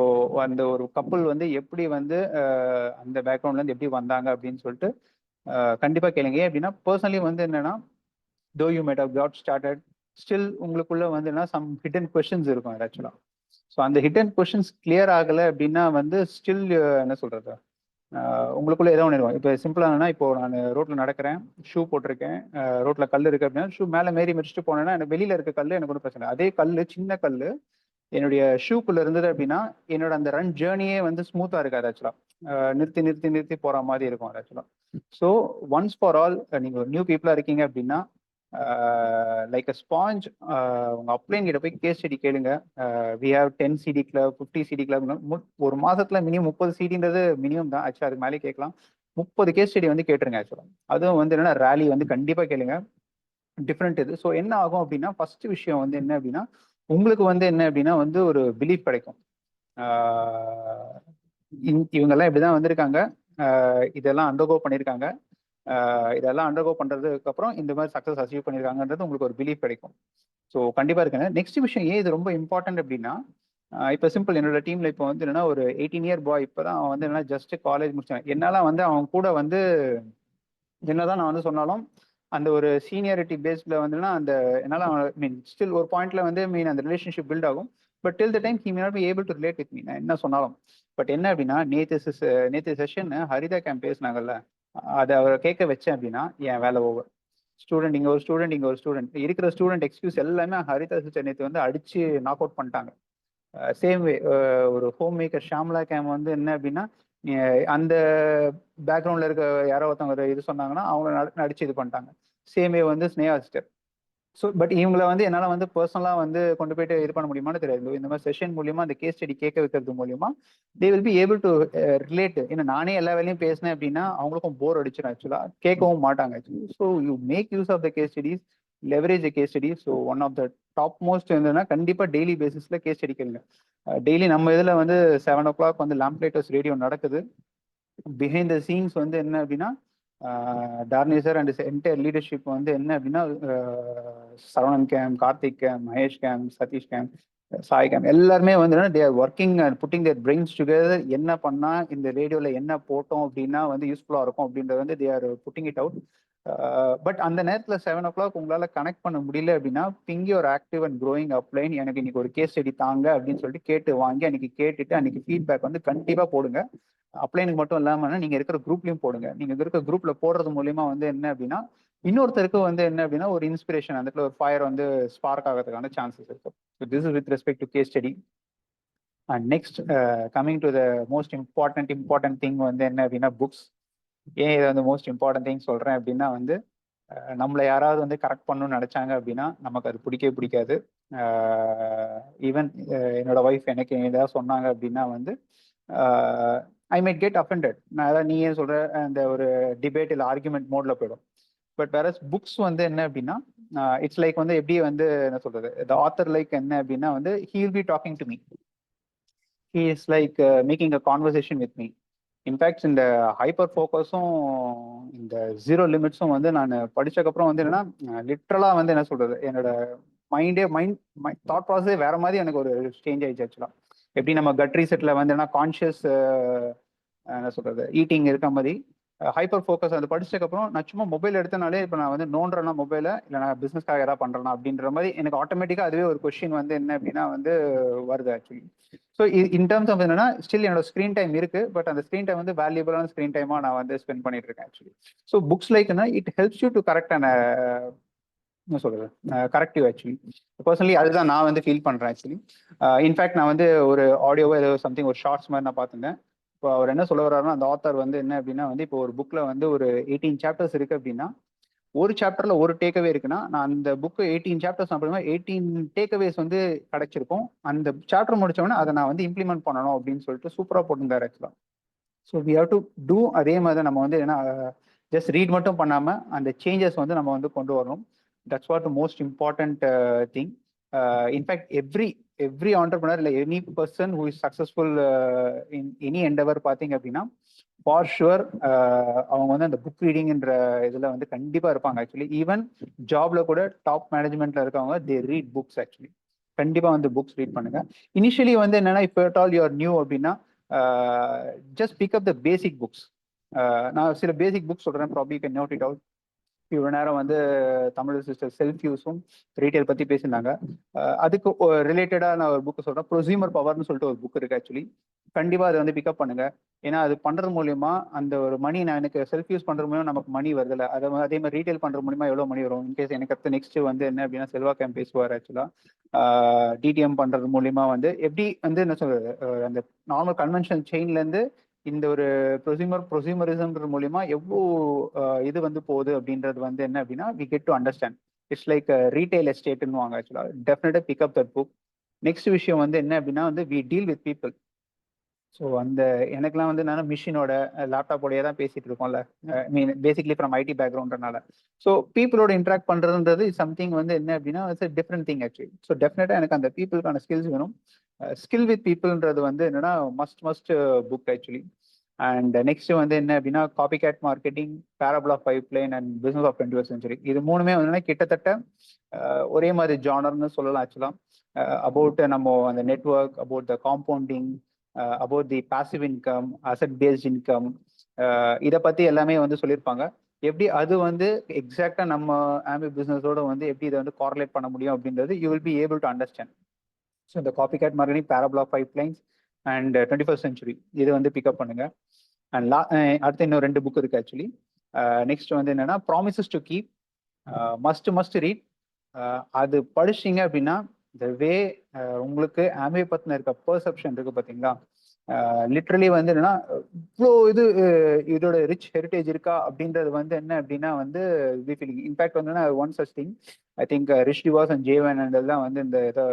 அந்த ஒரு கப்புள் வந்து எப்படி வந்து அந்த பேக்ரவுண்ட்லேருந்து எப்படி வந்தாங்க அப்படின்னு சொல்லிட்டு கண்டிப்பாக கேளுங்க. ஏன் அப்படின்னா பர்சனலி வந்து என்னன்னா though you might have got started still உங்களுக்குள்ள வந்து என்ன சம் ஹிடன் கொஸ்டின்ஸ் இருக்கும் ஆக்சுவலாக. ஸோ அந்த ஹிடன் கொஸ்டின்ஸ் கிளியர் ஆகலை அப்படின்னா வந்து ஸ்டில் என்ன சொல்கிறது உங்களுக்குள்ள ஏதோ ஒன்று இருக்கும். இப்போ சிம்பிளானா இப்போ நான் ரோட்டில் நடக்கிறேன், ஷூ போட்டிருக்கேன், ரோட்டில் கல் இருக்குது அப்படின்னா ஷூ மேலே மேரி மிதிச்சுட்டு போனேன்னா எனக்கு வெளியில் இருக்க கல் எனக்கு ஒன்றும் பிரச்சனை. அதே கல் சின்ன கல் என்னுடைய ஷூக்குள்ள இருந்தது அப்படின்னா என்னோட அந்த ரன் ஜேர்னியே வந்து ஸ்மூத்தா இருக்காது ஆக்சுவலா. நிறுத்தி போற மாதிரி இருக்கும் ஆக்சுவலா. ஸோ ஒன்ஸ் ஃபார் ஆல் நீங்க ஒரு நியூ பீப்புளா இருக்கீங்க அப்படின்னா லைக் அ ஸ்பாஞ்ச் உங்க அப்ளைன் கிட்ட போய் கேஸ் ஸ்டடி கேளுங்க. We have 10 CD club 50 CD club. ஒரு மாசத்துல மினிமம் 30 CDன்றது மினிமம் தான் ஆக்சுவலா. அதுக்கு மேலே கேட்கலாம். 30 கேஸ் ஸ்டடி வந்து கேட்டுருங்க ஆக்சுவலா. அதுவும் வந்து என்னன்னா ரேலி வந்து கண்டிப்பா கேளுங்க. டிஃப்ரெண்ட் இது. ஸோ என்ன ஆகும் அப்படின்னா ஃபர்ஸ்ட் விஷயம் வந்து என்ன அப்படின்னா உங்களுக்கு வந்து என்ன அப்படின்னா வந்து ஒரு பிலீஃப் கிடைக்கும். இவங்கெல்லாம் இப்படிதான் வந்திருக்காங்க, இதெல்லாம் அண்டர்கோ பண்ணியிருக்காங்க, இதெல்லாம் அண்டர்கோ பண்றதுக்கு அப்புறம் இந்த மாதிரி சக்ஸஸ் அச்சீவ் பண்ணியிருக்காங்கன்றது உங்களுக்கு ஒரு பிலீஃப் கிடைக்கும். ஸோ கண்டிப்பா இருக்குங்க. நெக்ஸ்ட் விஷயம் ஏன் இது ரொம்ப இம்பார்ட்டன்ட் அப்படின்னா இப்போ சிம்பிள் என்னோட டீம்ல இப்போ வந்து என்னன்னா ஒரு 18 இயர் பாய் இப்போதான் அவன் வந்து என்னன்னா ஜஸ்ட் காலேஜ் முடிச்சான். என்னால வந்து அவன் கூட வந்து என்னதான் நான் வந்து சொன்னாலும் அந்த ஒரு சீனியாரிட்டி பேஸ்ல வந்துன்னா அந்த என்னால் மீன் ஸ்டில் ஒரு பாயிண்ட்ல வந்து மீன் அந்த ரிலேஷன்ஷிப் பில்ட் ஆகும். But till the time he may not be able to relate with me நான் என்ன சொன்னாலும். பட் என்ன அப்படின்னா நேற்று செஷன் ஹரிதா கேம் பேசினாங்கல்ல, அதை அவரை கேட்க வச்சேன் அப்படின்னா என் வேலை ஓவர். ஸ்டூடெண்ட் இங்கே ஒரு ஸ்டூடெண்ட் இருக்கிற ஸ்டூடெண்ட் எக்ஸ்கியூஸ் எல்லாமே ஹரிதா சிஸ்டர் நேற்று வந்து அடிச்சு நாக் அவுட் பண்ணிட்டாங்க. சேம் வே ஒரு ஹோம் மேக்கர் ஷாம்லா கேம் வந்து என்ன அப்படின்னா அந்த பேக்ரவுண்ட்ல இருக்க யாரோ ஒருத்தவங்க இது சொன்னாங்கன்னா அவங்க நடிச்சு இது பண்ணிட்டாங்க. சேமே வந்து ஸ்னேஹா சிஸ்டர். ஸோ பட் இவங்களை வந்து என்னால் வந்து பர்சனலாக வந்து கொண்டு போயிட்டு இது பண்ண முடியுமான்னு தெரியாது. இந்த மாதிரி செஷன் மூலியமா அந்த கேஸ் ஸ்டடி கேட்க வைக்கிறது மூலியமா they will be able to relate. ஏன்னா நானே எல்லா வேலையும் பேசினேன் அப்படின்னா அவங்களுக்கும் போர் அடிச்சிடும் ஆக்சுவலாக, கேட்கவும் மாட்டாங்க actually. So you make use of the case studies, leverage case study. So one of the top most என்னன்னா கண்டிப்பாக டெய்லி பேசிஸில் கேஸ் ஸ்டடி கேளுங்க. டெய்லி நம்ம இதில் வந்து 7 o'clock வந்து லாம்ப்ளேட்டர்ஸ் ரேடியோ நடக்குது. பிஹைண்ட் த சீன்ஸ் வந்து என்ன அப்படின்னா டார்னி சார் அண்ட் என்டையர் லீடர்ஷிப் வந்து என்ன அப்படின்னா சரவணன் கேம், கார்த்திக் கேம், மகேஷ் கேம், சதீஷ் கேம், சாய் கேம் எல்லாருமே வந்து they are working and putting their brains together. என்ன பண்ணா இந்த ரேடியோல என்ன போட்டோம் அப்படின்னா வந்து யூஸ்ஃபுல்லா இருக்கும் அப்படின்றது வந்து they are putting it out. But அந்த நேரத்தில் 7 o'clock உங்களால் கனெக்ட் பண்ண முடியல அப்படின்னா பிங்கி ஒரு ஆக்டிவ் அண்ட் க்ரோயிங் அப்லைன், எனக்கு இன்னைக்கு ஒரு கேஸ் ஸ்டடி தாங்க அப்படின்னு சொல்லிட்டு கேட்டு வாங்கி அன்னைக்கு கேட்டுட்டு அன்னைக்கு ஃபீட்பேக் வந்து கண்டிப்பாக போடுங்க. அப்ளைனுக்கு மட்டும் இல்லாமல் நீங்கள் இருக்கிற குரூப்லையும் போடுங்க. நீங்கள் இருக்கிற குரூப்ல போடுறது மூலியமா வந்து என்ன அப்படின்னா இன்னொருத்தருக்கு வந்து என்ன அப்படின்னா ஒரு இன்ஸ்பிரேஷன், அந்த இடத்துல ஒரு ஃபயர் வந்து ஸ்பார்க் ஆகிறதுக்கான சான்சஸ் இருக்கு. So this is with respect to case study. And next coming to the most important thing வந்து என்ன அப்படின்னா புக்ஸ். ஏன் இதை வந்து மோஸ்ட் இம்பார்ட்டன்ட் திங் சொல்றேன் அப்படின்னா வந்து நம்மளை யாராவது வந்து கரெக்ட் பண்ணணும்னு நினைச்சாங்க அப்படின்னா நமக்கு அது பிடிக்காது. ஈவன் என்னோட ஒய்ஃப் எனக்கு ஏதாவது சொன்னாங்க அப்படின்னா வந்து ஐ மைட் கெட் அஃபெண்டட். நான் அதான் நீ ஏன் சொல்ற அந்த ஒரு டிபேட் இல்லை ஆர்குமெண்ட் மோட்ல போயிடும். பட் வேற புக்ஸ் வந்து என்ன அப்படின்னா இட்ஸ் லைக் வந்து எப்படி வந்து என்ன சொல்றது, த ஆத்தர் லைக் என்ன அப்படின்னா வந்து he will be talking to me, he is like making a conversation with me. In fact இந்த ஹைப்பர் ஃபோக்கஸும் இந்த ஜீரோ லிமிட்ஸும் வந்து நான் படிச்சதுக்கப்புறம் வந்து என்னன்னா லிட்ரலாக வந்து என்ன சொல்றது, என்னோட மைண்ட் தாட் ப்ராசஸே வேற மாதிரி எனக்கு ஒரு சேஞ்ச் ஆயிடுச்சு ஆக்சுவலாக. எப்படி நம்ம கட் ரீசெட்ல வந்து என்ன கான்ஷியஸ் என்ன சொல்றது ஈட்டிங் இருக்க மாதிரி ஹைப்பர் ஃபோக்கஸ் அது படிச்சதுக்கப்புறம் நான் சும்மா மொபைல் எடுத்தனாலே இப்போ நான் வந்து நோண்டுறேன்னா மொபைலை இல்லை நான் பிஸ்னஸ்க்காக ஏதாவது பண்ணுறேன்னா அப்படின்ற மாதிரி எனக்கு ஆட்டோமேட்டிக்காக அதுவே ஒரு கொஸ்டின் வந்து என்ன அப்படின்னா வந்து வருது actually. So in terms of என்னன்னா ஸ்டில் என்னோட ஸ்க்ரீன் டைம் இருக்கு, பட் அந்த ஸ்க்ரீன் டைம் வந்து வேல்யூபிளான ஸ்க்ரீன் டைமாக நான் வந்து ஸ்பெண்ட் பண்ணிட்டு இருக்கேன் ஆக்சுவலி. ஸோ புக்ஸ் லைக்னா it helps you to correct and என்ன சொல்றது கரெக்டிவ் ஆக்சுவலி. பர்சனலி அதுதான் நான் வந்து ஃபீல் பண்றேன் ஆக்சுவலி. இன்ஃபேக்ட் நான் வந்து ஒரு ஆடியோவோ ஏதோ சம்திங் ஒரு ஷார்ட்ஸ் மாதிரி நான் பார்த்துருந்தேன். இப்போ அவர் என்ன சொல்ல வர்றாருன்னா அந்த ஆத்தர் வந்து என்ன அப்படின்னா வந்து இப்போ ஒரு புக்ல வந்து ஒரு 18 சாப்டர்ஸ் இருக்கு அப்படின்னா ஒரு சாப்டர்ல ஒரு டேக்அவே இருக்குன்னா நான் அந்த புக்கு 18 சாப்டர்ஸ் அப்படின்னா 18 டேக்அவேஸ் வந்து கிடைச்சிருக்கும். அந்த சாப்டர் முடிச்சோடனே அதை நான் வந்து இம்ப்ளிமெண்ட் பண்ணணும் அப்படின்னு சொல்லிட்டு சூப்பரா போட்டிருந்தாரு actually. So we have to do அதே மாதிரி நம்ம வந்து ஏன்னா ஜஸ்ட் ரீட் மட்டும் பண்ணாம அந்த சேஞ்சஸ் வந்து நம்ம வந்து கொண்டு வரணும். That's what the most important thing. In fact every entrepreneur இல்லை any person who is successful in any endeavour பார்த்தீங்க அப்படின்னா ஃபார் ஷுவர் அவங்க வந்து அந்த புக் ரீடிங்ன்ற இதில் வந்து கண்டிப்பாக இருப்பாங்க ஆக்சுவலி. ஈவன் ஜாப்ல கூட டாப் மேனேஜ்மெண்ட்ல இருக்கவங்க தே ரீட் புக்ஸ் ஆக்சுவலி. கண்டிப்பாக வந்து புக்ஸ் ரீட் பண்ணுங்க. இனிஷியலி வந்து என்னன்னா இப்போ அட் ஆல் யூஆர் நியூ அப்படின்னா just pick up the basic books. நான் சில பேசிக் புக்ஸ் சொல்கிறேன், probably can note it out. இவ்வளோ நேரம் வந்து தமிழ் சிஸ்டர் செல்ஃப் யூஸும் ரீட்டைல் பற்றி பேசியிருந்தாங்க. அதுக்கு ரிலேட்டடாக நான் ஒரு புக்கு சொல்கிறேன், ப்ரொசீமர் பவர்னு சொல்லிட்டு ஒரு புக் இருக்கு ஆக்சுவலி. கண்டிப்பாக அதை வந்து பிக்கப் பண்ணுங்க. ஏன்னா அது பண்ணுறது மூலியமா அந்த ஒரு மணி நான் எனக்கு செல்ஃப் யூஸ் பண்ணுறது மூலியமா நமக்கு மணி வருதுல்ல, அதே மாதிரி ரீட்டைல் பண்ணுறது மூலியமா எவ்வளோ மணி வரும். இன்கேஸ் எனக்கு அடுத்து நெக்ஸ்ட் வந்து என்ன அப்படின்னா செல்வா கேம் பேசுவார் ஆக்சுவலாக. டிடிஎம் பண்ணுறது மூலியமா வந்து எப்படி வந்து என்ன சொல்றது அந்த நார்மல் கன்வென்ஷனல் செயின்லேருந்து இந்த ஒரு ப்ரொசீமரிசம்ன்ற மூலியமா எவ்வளோ இது வந்து போகுது அப்படின்றது வந்து என்ன அப்படின்னா we get to understand. It's like retail எஸ்டேட்னு வாங்க ஆக்சுவலாக. டெஃபினட்டாக பிக்அப் தட் புக். நெக்ஸ்ட் விஷயம் வந்து என்ன அப்படின்னா வந்து we deal with people. So அந்த எனக்குலாம் வந்து நான் மிஷினோட லேப்டாப்போடையே தான் பேசிட்டு இருக்கோம்ல, மீன் பேசிக்லி ஃப்ரம் ஐடி பேக்ரவுண்ட்னால. ஸோ பீப்புளோட இன்ட்ராக்ட் பண்ணுறதுன்றது சம்திங் வந்து என்ன அப்படின்னா it's different thing actually. So டெஃபினட்டாக எனக்கு அந்த பீப்புளுக்கான ஸ்கில்ஸ் வேணும். ஸ்கில் வித் பீப்புள்ன்றது வந்து என்னன்னா must book actually. And next வந்து என்ன அப்படின்னா copycat marketing, parable of pipeline and business of 21st century. இது மூணுமே வந்து கிட்டத்தட்ட ஒரே மாதிரி ஜானர்னு சொல்லலாம் ஆக்சுவலா. அபவுட் நம்ம அந்த network, about the compounding, about the passive income, asset based income, இதை பத்தி எல்லாமே வந்து சொல்லியிருப்பாங்க. எப்படி அது வந்து எக்ஸாக்டா நம்ம ஆம்பி பிசினஸோட வந்து எப்படி இதை வந்து கார்லேட் பண்ண முடியும் அப்படின்றது you will be able to understand. So இந்த copycat marketing, parable of pipelines and 21st century இது வந்து பிக்கப் பண்ணுங்க. அண்ட் அடுத்து இன்னும் 2 புக் இருக்கு ஆக்சுவலி. நெக்ஸ்ட் வந்து என்னன்னா promises to keep, must read. அது படிச்சிங்க அப்படின்னா இந்த வே உங்களுக்கு ஆம்பே பத்தின இருக்க பெர்செப்ஷன் இருக்கு பார்த்தீங்களா, லிட்ரலி வந்து என்னன்னா இவ்வளோ இதோட ரிச் ஹெரிட்டேஜ் இருக்கா அப்படின்றது வந்து என்ன அப்படின்னா வந்து இன்ஃபேக்ட் வந்து one such thing I think rich divas and ஜேவன் அண்ட் எல்லாம் வந்து இந்த இதை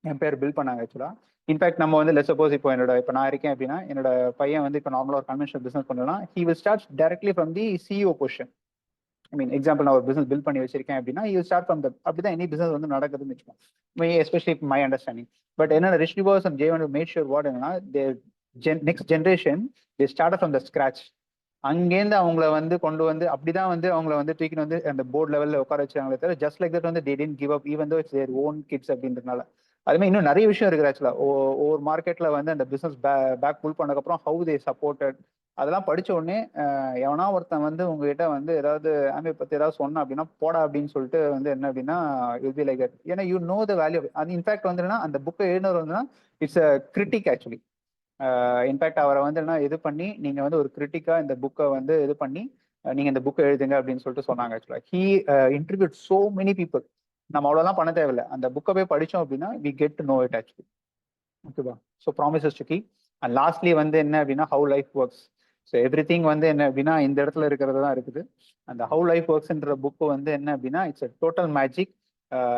எம்பையர் பில்ட் பண்ணாங்க ஆக்சுவலா. இன்ஃபேக்ட் நம்ம வந்து லெட் சப்போஸ் இப்போ நான் இருக்கேன் அப்படின்னா என்னோட பையன் வந்து இப்போ நார்மலாக ஒரு கன்வென்ஷனல் பிசினஸ் பண்ணலாம், he will start directly from the CEO position. I mean example நான் ஒரு பிசினஸ் பில்ட் பண்ணி வச்சிருக்கேன் அப்படின்னா யூ ஸ்டார்ட் ஃப்ரம் த அப்படிதான் எனி பிசினஸ் வந்து நடக்குதுன்னு வச்சுக்கோங்க, எஸ்பெஷலி மை அண்டர்ஸ்டாண்டிங். பட் என்னோட ரிஷ் divas and ஜேவன் mat sure what என்னன்னா next generation they start from the scratch. அங்கேருந்து அவங்கள வந்து கொண்டு வந்து அப்படிதான் வந்து அவங்கள வந்து தூக்கிட்டு வந்து அந்த போர்ட் லெவலில் உட்கார வச்சாங்களே தவிர ஜஸ்ட் லைக் தட் வந்து தே didn't give up even though it's their own kids அப்படின்றதுனால. அதுமாதிரி இன்னும் நிறைய விஷயம் இருக்குது ஆக்சுவலா. ஒவ்வொரு மார்க்கெட்ல வந்து அந்த பிசினஸ் பேக் புல் பண்ணதுக்கப்புறம் ஹவு தே சப்போர்ட்டட் அதெல்லாம் படிச்ச உடனே எவனா ஒருத்தன் வந்து உங்ககிட்ட வந்து ஏதாவது ஆம்பே பத்தி ஏதாவது சொன்னா அப்படின்னா போடா அப்படின்னு சொல்லிட்டு வந்து என்ன அப்படின்னா யூ பி லைக் தட். ஏன்னா யூ நோ த வேல்யூ. அது இன்ஃபேக்ட் வந்து அந்த புக்கை எழுதுனவர் வந்து it's a critic actually. In fact அவரை வந்து என்ன இது பண்ணி நீங்க வந்து ஒரு கிரிட்டிக்கா இந்த புக்கை வந்து இது பண்ணி நீங்க இந்த புக்கை எழுதுங்க அப்படின்னு சொல்லிட்டு சொன்னாங்க ஆக்சுவலா. He interviewed so many people. நம்ம அவ்வளோலாம் பண்ண தேவையில்லை, அந்த புக்கை போய் படிச்சோம் அப்படின்னா we get to know it actually. ஓகேவா? So promises to keep. And lastly வந்து என்ன அப்படின்னா how life works. So everything வந்து என்ன அப்படின்னா இந்த இடத்துல இருக்கிறது தான் இருக்குது. அந்த ஹவு லைஃப் ஒர்க்ஸ்ன்ற புக்கு வந்து என்ன அப்படின்னா இட்ஸ் டோட்டல் மேஜிக்.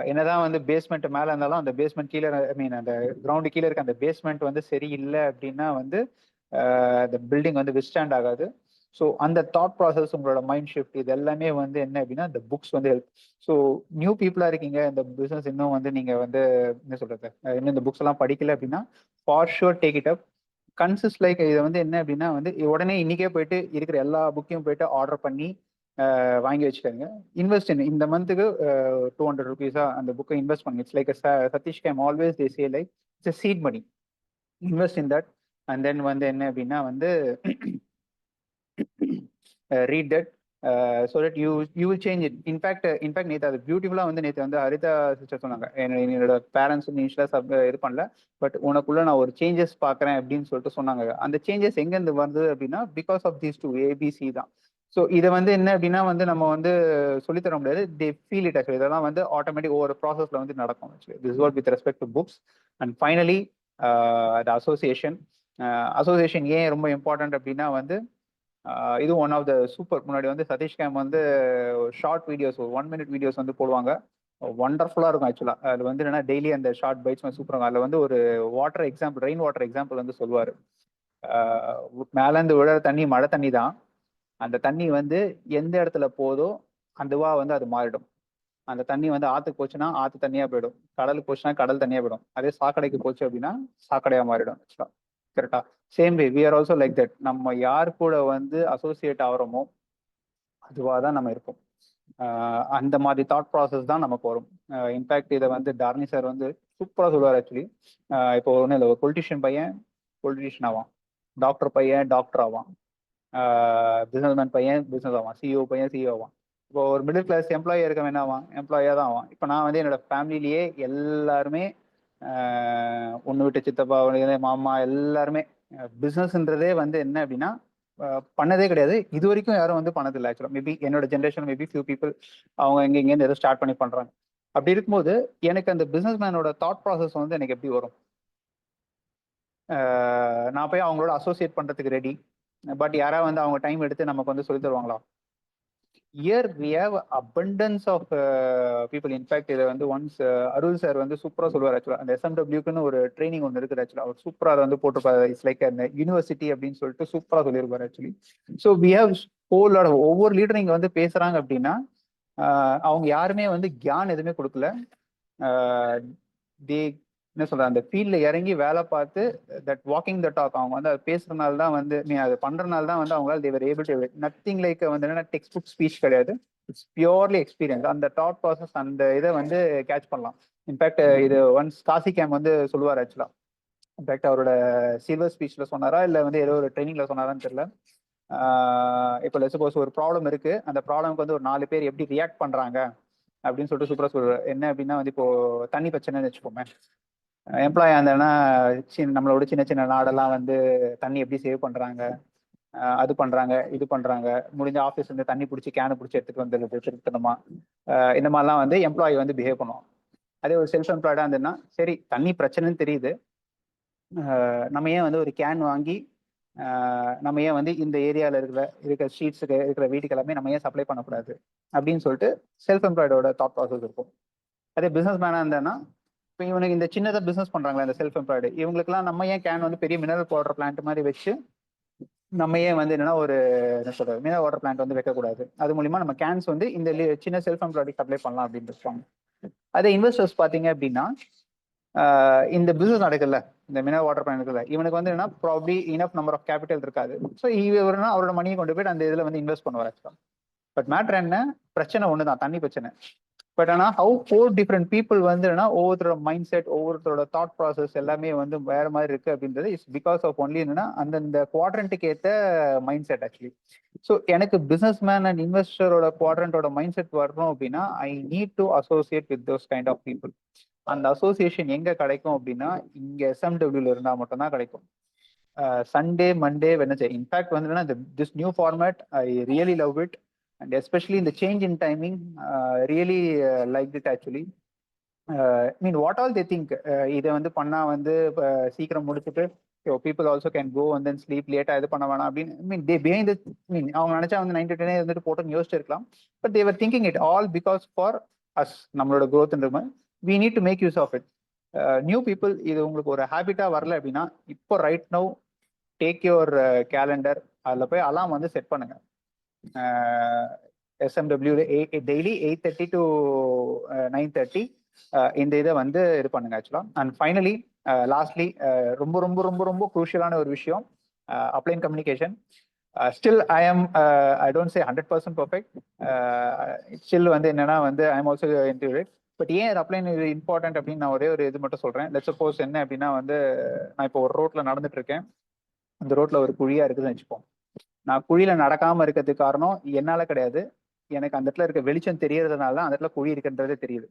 என்னதான் வந்து பேஸ்மெண்ட் மேலே இருந்தாலும் அந்த பேஸ்மெண்ட் கீழே ஐ மீன் அந்த கிரவுண்டு கீழே இருக்க அந்த பேஸ்மெண்ட் வந்து சரியில்லை அப்படின்னா வந்து அந்த பில்டிங் வந்து விஸ்டாண்ட் ஆகாது. ஸோ அந்த தாட் ப்ராசஸ் உங்களோட மைண்ட் ஷிஃப்ட் இது எல்லாமே வந்து என்ன அப்படின்னா இந்த புக்ஸ் வந்து ஹெல்ப். ஸோ நியூ பீப்புளாக இருக்கீங்க, இந்த பிஸ்னஸ் இன்னும் வந்து நீங்கள் வந்து என்ன சொல்றது இன்னும் இந்த புக்ஸ் எல்லாம் படிக்கல அப்படின்னா for sure take it up. Consist like இதை வந்து என்ன அப்படின்னா வந்து உடனே இன்னைக்கே போயிட்டு இருக்கிற எல்லா புக்கையும் போயிட்டு ஆர்டர் பண்ணி வாங்கி வச்சுக்கோங்க. இன்வெஸ்ட் இந்த மந்த்துக்கு 200 rupees அந்த புக்கை இன்வெஸ்ட் பண்ணுங்க. இட்ஸ் லைக் சதீஷ் கேம் always they say like it's a seed money. Invest in that and then வந்து என்ன அப்படின்னா வந்து read that so that you will change it. In fact நேற்று அது பியூட்டிஃபுல்லாக வந்து நேற்று வந்து ஹரிதா சிஸ்டர் சொன்னாங்க, என்னோட பேரண்ட்ஸ் வந்து இனிஷியலாக இது பண்ணல பட் உனக்குள்ள நான் ஒரு சேஞ்சஸ் பார்க்குறேன் அப்படின்னு சொல்லிட்டு சொன்னாங்க. அந்த சேஞ்சஸ் எங்கேருந்து வருது அப்படின்னா because of these two ABC தான். ஸோ இதை வந்து என்ன அப்படின்னா வந்து நம்ம வந்து சொல்லித்தர முடியாது, தே ஃபீல் இட் ஆக்சுவலி. இதெல்லாம் வந்து ஆட்டோமேட்டிக் ஒவ்வொரு ப்ராசஸில் வந்து நடக்கும் actually. This what with respect to books. And finally the association. Association ஏன் ரொம்ப இம்பார்ட்டன்ட் அப்படின்னா வந்து இது ஒன் ஆஃப் த சூப்பர். முன்னாடி வந்து சதீஷ் கேம் வந்து ஷார்ட் வீடியோஸ் 1 minute வீடியோஸ் வந்து போடுவாங்க, ஒண்டர்ஃபுல்லாக இருக்கும் ஆக்சுவலாக. அதில் வந்து என்னன்னா டெய்லி அந்த ஷார்ட் பைட்ஸ் வந்து சூப்பராக. அதில் வந்து ஒரு water example, rain water example வந்து சொல்லுவார். மேலேருந்து விழற தண்ணி மழை தண்ணி தான். அந்த தண்ணி வந்து எந்த இடத்துல போதோ அதுவா வந்து அது மாறிடும். அந்த தண்ணி வந்து ஆற்றுக்கு போச்சுன்னா ஆற்று தண்ணியாக போயிடும், கடலுக்கு போச்சுன்னா கடல் தண்ணியாக போயிடும். அதே சாக்கடைக்கு போச்சு அப்படின்னா சாக்கடையாக மாறிடும் ஆக்சுவலாக. கரெக்டா? Same way we are also like that. நம்ம யார் கூட வந்து அசோசியேட் ஆகிறோமோ அதுவாக தான் நம்ம இருப்போம். அந்த மாதிரி தாட் ப்ராசஸ் தான் நமக்கு வரும். இன்ஃபேக்ட் இதை வந்து டார்னி சார் வந்து சூப்பராக சொல்லுவார் ஆக்சுவலி. இப்போ ஒன்றும் இல்லை, ஒரு பொலிட்டிஷியன் பையன் பொலிட்டிஷியன் ஆவான், டாக்டர் பையன் டாக்டர் ஆவான், பிஸ்னஸ்மேன் பையன் பிஸ்னஸ் ஆவான், சிஇஓ பையன் சிஇஓ ஆவான். இப்போ ஒரு மிடில் கிளாஸ் எம்ப்ளாயி இருக்க என்ன ஆவான், எம்ப்ளாயாக தான் ஆவான். இப்போ நான் வந்து என்னோட ஃபேமிலிலேயே எல்லாருமே ஒன்று விட்டு சித்தப்பா மாமா எல்லாருமே பிஸ்னஸ்ன்றதே வந்து என்ன அப்படின்னா பண்ணதே கிடையாது இது வரைக்கும். யாரும் வந்து பண்ணதில்லை ஆக்சுவலாக. மேபி என்னோட ஜென்ரேஷன் மேபி ஃபியூ பீப்புள் அவங்க எங்கேருந்து ஏதோ ஸ்டார்ட் பண்ணி பண்ணுறாங்க. அப்படி இருக்கும்போது எனக்கு அந்த பிஸ்னஸ் மேனோட தாட் ப்ராசஸ் வந்து எனக்கு எப்படி வரும்? நான் போய் அவங்களோட அசோசியேட் பண்ணுறதுக்கு ரெடி. பட் யாராவது வந்து அவங்க டைம் எடுத்து நமக்கு வந்து சொல்லி தருவாங்களா? Here we have abundance of people. In fact இதை வந்து ஒன்ஸ் அருள் சார் வந்து சூப்பராக சொல்லுவார் ஆக்சுவலாக. அந்த SMWக்குன்னு ஒரு ட்ரைனிங் ஒன்று இருக்குது ஆக்சுவலாக. அவர் சூப்பராக அதை வந்து போட்டுருப்பாரு. இட்ஸ் லைக் அந்த யூனிவர்சிட்டி அப்படின்னு சொல்லிட்டு சூப்பராக சொல்லியிருப்பாரு actually. So we have whole lot of ஒவ்வொரு லீடர் இங்கே வந்து பேசுகிறாங்க அப்படின்னா அவங்க யாருமே வந்து கியான் எதுவுமே கொடுக்கல. தே என்ன சொல்ற அந்த ஃபீல்ட்ல இறங்கி வேலை பார்த்து தட் வாக்கிங் த டாக் அவங்க வந்து அது பேசுறதுனால தான் வந்து நீ அது பண்றதுனால தான் வந்து அவங்களால they were able to nothing like வந்து என்னன்னா டெக்ஸ்ட் புக் ஸ்பீச் கிடையாது. It's purely experience. அந்த தாட் ப்ராசஸ் அந்த இதை வந்து கேட்ச் பண்ணலாம். இன்ஃபேக்ட் இது ஒன்ஸ் காசி கேம் வந்து சொல்லுவார் ஆக்சுவலா. இன்ஃபேக்ட் அவரோட சில்வர் ஸ்பீச்ல சொன்னாரா இல்லை வந்து ஏதோ ஒரு ட்ரைனிங்ல சொன்னாரான்னு தெரியல. இப்போ சப்போஸ் ஒரு ப்ராப்ளம் இருக்கு, அந்த ப்ராப்ளம்க்கு வந்து ஒரு 4 பேர் எப்படி ரியாக்ட் பண்றாங்க அப்படின்னு சொல்லிட்டு சூப்பரா சொல்றாரு. என்ன அப்படின்னா வந்து இப்போ தண்ணி பிரச்சனைன்னு வச்சுக்கோங்க. எம்ப்ளாயி இருந்தேன்னா நம்மளோட சின்ன சின்ன நாடெல்லாம் வந்து தண்ணி எப்படி சேவ் பண்றாங்க, அது பண்றாங்க இது பண்றாங்க, முடிஞ்ச ஆஃபீஸ் வந்து தண்ணி பிடிச்சி கேனு பிடிச்சி எடுத்துட்டு வந்துடுது திருத்தணுமா, இந்த மாதிரிலாம் வந்து எம்ப்ளாயி வந்து பிஹேவ் பண்ணுவோம். அதே ஒரு செல்ஃப் எம்ப்ளாய்டா இருந்ததுன்னா சரி தண்ணி பிரச்சனைன்னு தெரியுது, நம்ம ஏன் வந்து ஒரு கேன் வாங்கி நம்ம ஏன் வந்து இந்த ஏரியாவில் இருக்கிற ஸ்ட்ரீட்ஸுக்கு இருக்கிற வீட்டுக்கு எல்லாமே நம்ம ஏன் சப்ளை பண்ணக்கூடாது அப்படின்னு சொல்லிட்டு செல்ஃப் எம்ப்ளாய்டோட தாட் ப்ராசஸ் இருக்கும். அதே பிஸ்னஸ் மேனாக இருந்தேன்னா இப்போ இவனுக்கு இந்த சின்னதாக பிஸ்னஸ் பண்ணுறாங்களா இந்த செல்ஃப் எம்ப்ளாய்டு இவங்களுக்குலாம் நம்ம ஏன் கேன் வந்து பெரிய மினரல் வாட்டர் பிளான்ட் மாதிரி வச்சு நம்ம ஏன் வந்து என்னன்னா ஒரு என்ன சொல்றது மினரல் வாட்டர் பிளான்ட் வந்து வைக்கக்கூடாது, அது மூலியமா நம்ம கேன்ஸ் வந்து இந்த சின்ன செல்ஃப் எம்ப்ளாய்டு சப்ளை பண்ணலாம் அப்படின்னு இருப்பாங்க. அதே இன்வெஸ்டர்ஸ் பார்த்தீங்க அப்படின்னா இந்த பிசினஸ் நடக்குல்ல, இந்த மினரல் வாட்டர் பிளான்ட் இருக்குல்ல, இவனுக்கு வந்து என்ன probably enough number of capital இருக்காது. ஸோ இவருனா அவரோட மணியை கொண்டு போயிட்டு அந்த இதில் வந்து இன்வெஸ்ட் பண்ணுவார் ஆக்சுவலாக. பட் மேட்ரு என்ன, பிரச்சனை ஒன்று தான், தண்ணி பிரச்சனை. பட் ஆனால் ஹவு 4 டிஃப்ரெண்ட் பீப்புள் வந்து ஒவ்வொருத்தரோட மைண்ட் செட் ஒவ்வொருத்தரோட தாட் ப்ராசஸ் எல்லாமே வந்து வேற மாதிரி இருக்கு அப்படின்றது இஸ் பிகாஸ் ஆஃப் ஒன்லி என்னன்னா அந்தந்த குவாட்ரண்ட்டுக்கு ஏற்ற மைண்ட் செட் ஆக்சுவலி. ஸோ எனக்கு பிஸ்னஸ் மேன் அண்ட் இன்வெஸ்டரோட குவாட்ரண்டோட மைண்ட் செட் வரணும் அப்படின்னா I need to associate with those kind of people. அந்த அசோசியேஷன் எங்க கிடைக்கும் அப்படின்னா இங்க SMWல இருந்தா மட்டும்தான் கிடைக்கும். Sunday, Monday, Wednesday. இன்ஃபேக்ட் வந்து this new format I really love it. And especially in the change in timing, really liked it actually. I mean, what all they think, இதை வந்து பண்ணா வந்து சீக்கிரம் முடிச்சுட்டு people also can go and then sleep late இது பண்ண வேணாம் அப்படின்னு. I mean, they behind the, I mean, அவங்க நினைச்சா வந்து 9 to 10 இருந்துட்டு போட்டோன்னு யோசிச்சிருக்கலாம். But they were thinking it all because for us, நம்மளோட growthன்ற மாதிரி we need to make use of it. New people, இது உங்களுக்கு ஒரு ஹேபிட்டா வரல அப்படின்னா இப்போ right now take your calendar, அதில் போய் அலாம் வந்து செட் பண்ணுங்க. SMW டெய்லி 8:30 to 9:30 இந்த இதை வந்து இது பண்ணுங்க ஆக்சுவலா. அண்ட் ஃபைனலி லாஸ்ட்லி ரொம்ப ரொம்ப ரொம்ப ரொம்ப குரூஷியலான ஒரு விஷயம், அப்ளைன் communication. Still I don't say 100% perfect. Still வந்து என்னன்னா வந்து I am also into it. But ஏன் அப்ளைன் இது இம்பார்ட்டன்ட் அப்படின்னு நான் ஒரே ஒரு இது மட்டும் சொல்றேன். லெட்ஸ் சப்போஸ் என்ன அப்படின்னா வந்து நான் இப்போ ஒரு ரோட்ல நடந்துட்டு இருக்கேன், அந்த ரோட்ல ஒரு குழியா இருக்குதுன்னு வச்சுப்போம். நான் குழியில நடக்காம இருக்கிறதுக்கு காரணம் என்னால கிடையாது, எனக்கு அந்த இடத்துல இருக்க வெளிச்சம் தெரியறதுனால தான் அந்த இடத்துல குழி இருக்குன்றதே தெரியுது.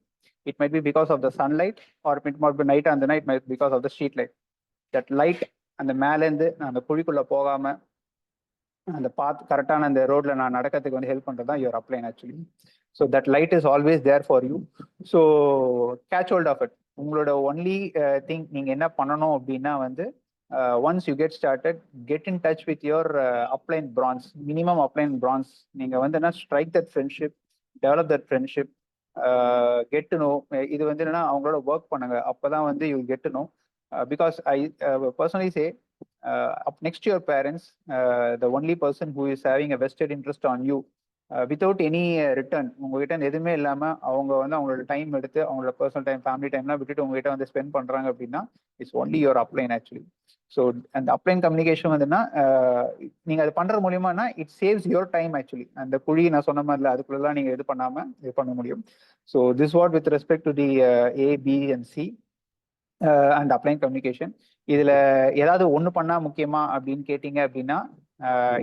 It might be because of the sunlight or it might be night, அந்த night might because of the street light. That light அந்த மேலேருந்து நான் அந்த குழிக்குள்ள போகாம அந்த கரெக்டான அந்த ரோட்ல நான் நடக்கிறதுக்கு வந்து ஹெல்ப் பண்றது தான் your upline actually. So that light is always there for you. So catch hold of it. உங்களோட ஒன்லி திங் நீங்க என்ன பண்ணணும் அப்படின்னா வந்து once you get started, get in touch with your upline bronze, minimum upline bronze. நீங்க வந்து என்ன strike that friendship, develop that friendship, get to know. இது வந்து என்னன்னா அவங்களோட ஒர்க் பண்ணுங்க, அப்பதான் வந்து you get to know. Because I personally say up next to your parents, the only person who is having a vested interest on you without any return, உங்ககிட்ட எதுவுமே இல்லாம அவங்க வந்து அவங்களோட டைம் எடுத்து அவங்களோட பர்சனல் டைம் ஃபேமிலி டைம்லாம் விட்டுட்டு உங்ககிட்ட வந்து ஸ்பெண்ட் பண்றாங்க அப்படின்னா it's only your upline actually. So அந்த அப்ளைன் கம்யூனிகேஷன் வந்துன்னா நீங்க அது பண்றது மூலியமானா it saves your time actually. அந்த குழி நான் சொன்ன மாதிரில அதுக்குள்ளலாம் நீங்க இது பண்ணாம இது பண்ண முடியும். So this what with respect to the A, B and C and upline communication. இதுல ஏதாவது ஒண்ணு பண்ணா முக்கியமா அப்படின்னு கேட்டீங்க அப்படின்னா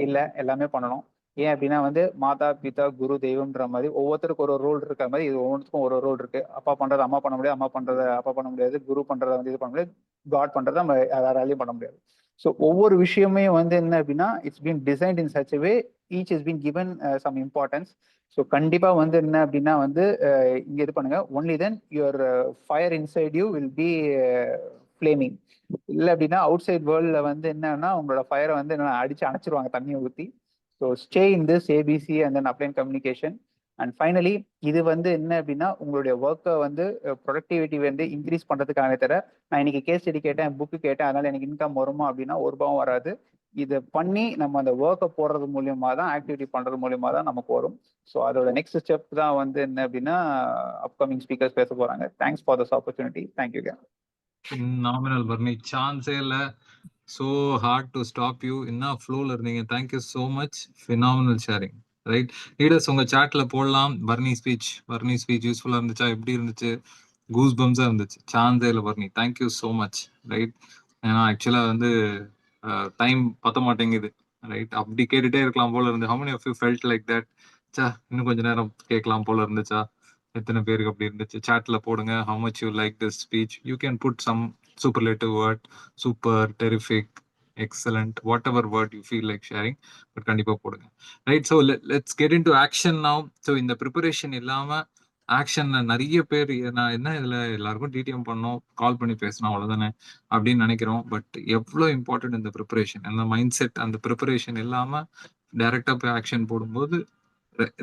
இல்ல, எல்லாமே பண்ணணும். ஏன் அப்படின்னா வந்து மாதா பிதா குரு தெய்வம்ன்ற மாதிரி ஒவ்வொருத்தருக்கும் ஒரு ரோல் இருக்கிற மாதிரி இது ஒவ்வொருத்துக்கும் ஒரு ரோல் இருக்கு. அப்பா பண்றதை அம்மா பண்ண முடியாது, அம்மா பண்றதை அப்பா பண்ண முடியாது, குரு பண்றதை வந்து இது பண்ண முடியாது, காட் பண்றதை நம்ம யாராலையும் பண்ண முடியாது. ஸோ ஒவ்வொரு விஷயமே வந்து என்ன அப்படின்னா it's been designed in such way, each is been given some importance. So கண்டிப்பா வந்து என்ன அப்படின்னா வந்து இங்க இது பண்ணுங்க. Only then your fire inside you will be flaming. இல்லை அப்படின்னா அவுட் சைட் வேர்ல்ட்ல வந்து என்னன்னா உங்களோட ஃபயரை வந்து என்ன அடிச்சு அணைச்சிருவாங்க தண்ணியை ஊற்றி. So stay in this ABC and then upline communication. And finally இது வந்து என்ன அப்படின்னா உங்களுடைய ஒர்க்கை வந்து ப்ரொடக்டிவிட்டி வந்து இன்க்ரீஸ் பண்ணுறதுக்கான தவிர நான் இன்னைக்கு கேஸ் ஸ்டடி கேட்டேன், புக்கு கேட்டேன், அதனால எனக்கு இன்கம் வருமா அப்படின்னா ஒரு ரூபாவும் வராது. இதை பண்ணி நம்ம அந்த ஒர்க்கை போடுறது மூலியமா தான், ஆக்டிவிட்டி பண்றது மூலியமா தான் நமக்கு வரும். ஸோ அதோட நெக்ஸ்ட் ஸ்டெப் தான் வந்து என்ன அப்படின்னா அப்கமிங் ஸ்பீக்கர்ஸ் பேச போறாங்க. Thanks for this opportunity. Thank you. Nominal Barney, சான்ஸே இல்லை. So hard to stop you. என்ன ஃப்ளோல இருந்தீங்க. Thank you so much. Phenomenal sharing. Right leaders, உங்க சாட்ல போடலாம். பர்னி ஸ்பீச் யூஸ்ஃபுல்லா இருந்துச்சா, எப்படி இருந்துச்சு? கூஸ் பம்ஸா இருந்துச்சு. சான்ஸே இல்லை Barney. Thank you so much. Right, ஏன்னா ஆக்சுவலா வந்து டைம் பத்த மாட்டேங்குது. ரைட், அப்படி கேட்டுட்டே இருக்கலாம் போல இருந்து. How many of you felt like that? இன்னும் கொஞ்ச நேரம் கேட்கலாம் போல இருந்துச்சா? எத்தனை பேருக்கு அப்படி இருந்துச்சு? சாட்ல போடுங்க. How much you like this speech? You can put some superlative word, super, terrific, excellent, whatever word you feel like sharing, but கண்டிப்பா போடுங்க. Right, so let's get into action now. So இந்த preparation இல்லாம ஆக்ஷன்ல நிறைய பேர் நான் என்ன இதுல எல்லாருக்கும் டிடிஎம் பண்ணோம், கால் பண்ணி பேசணும் அவ்வளவுதானே அப்படின்னு நினைக்கிறோம். பட் எவ்வளவு இம்பார்ட்டன்ட் இந்த ப்ரிப்பரேஷன், அந்த மைண்ட் செட், அந்த ப்ரிப்பரேஷன் இல்லாம டைரக்டா போய் ஆக்ஷன் போடும்போது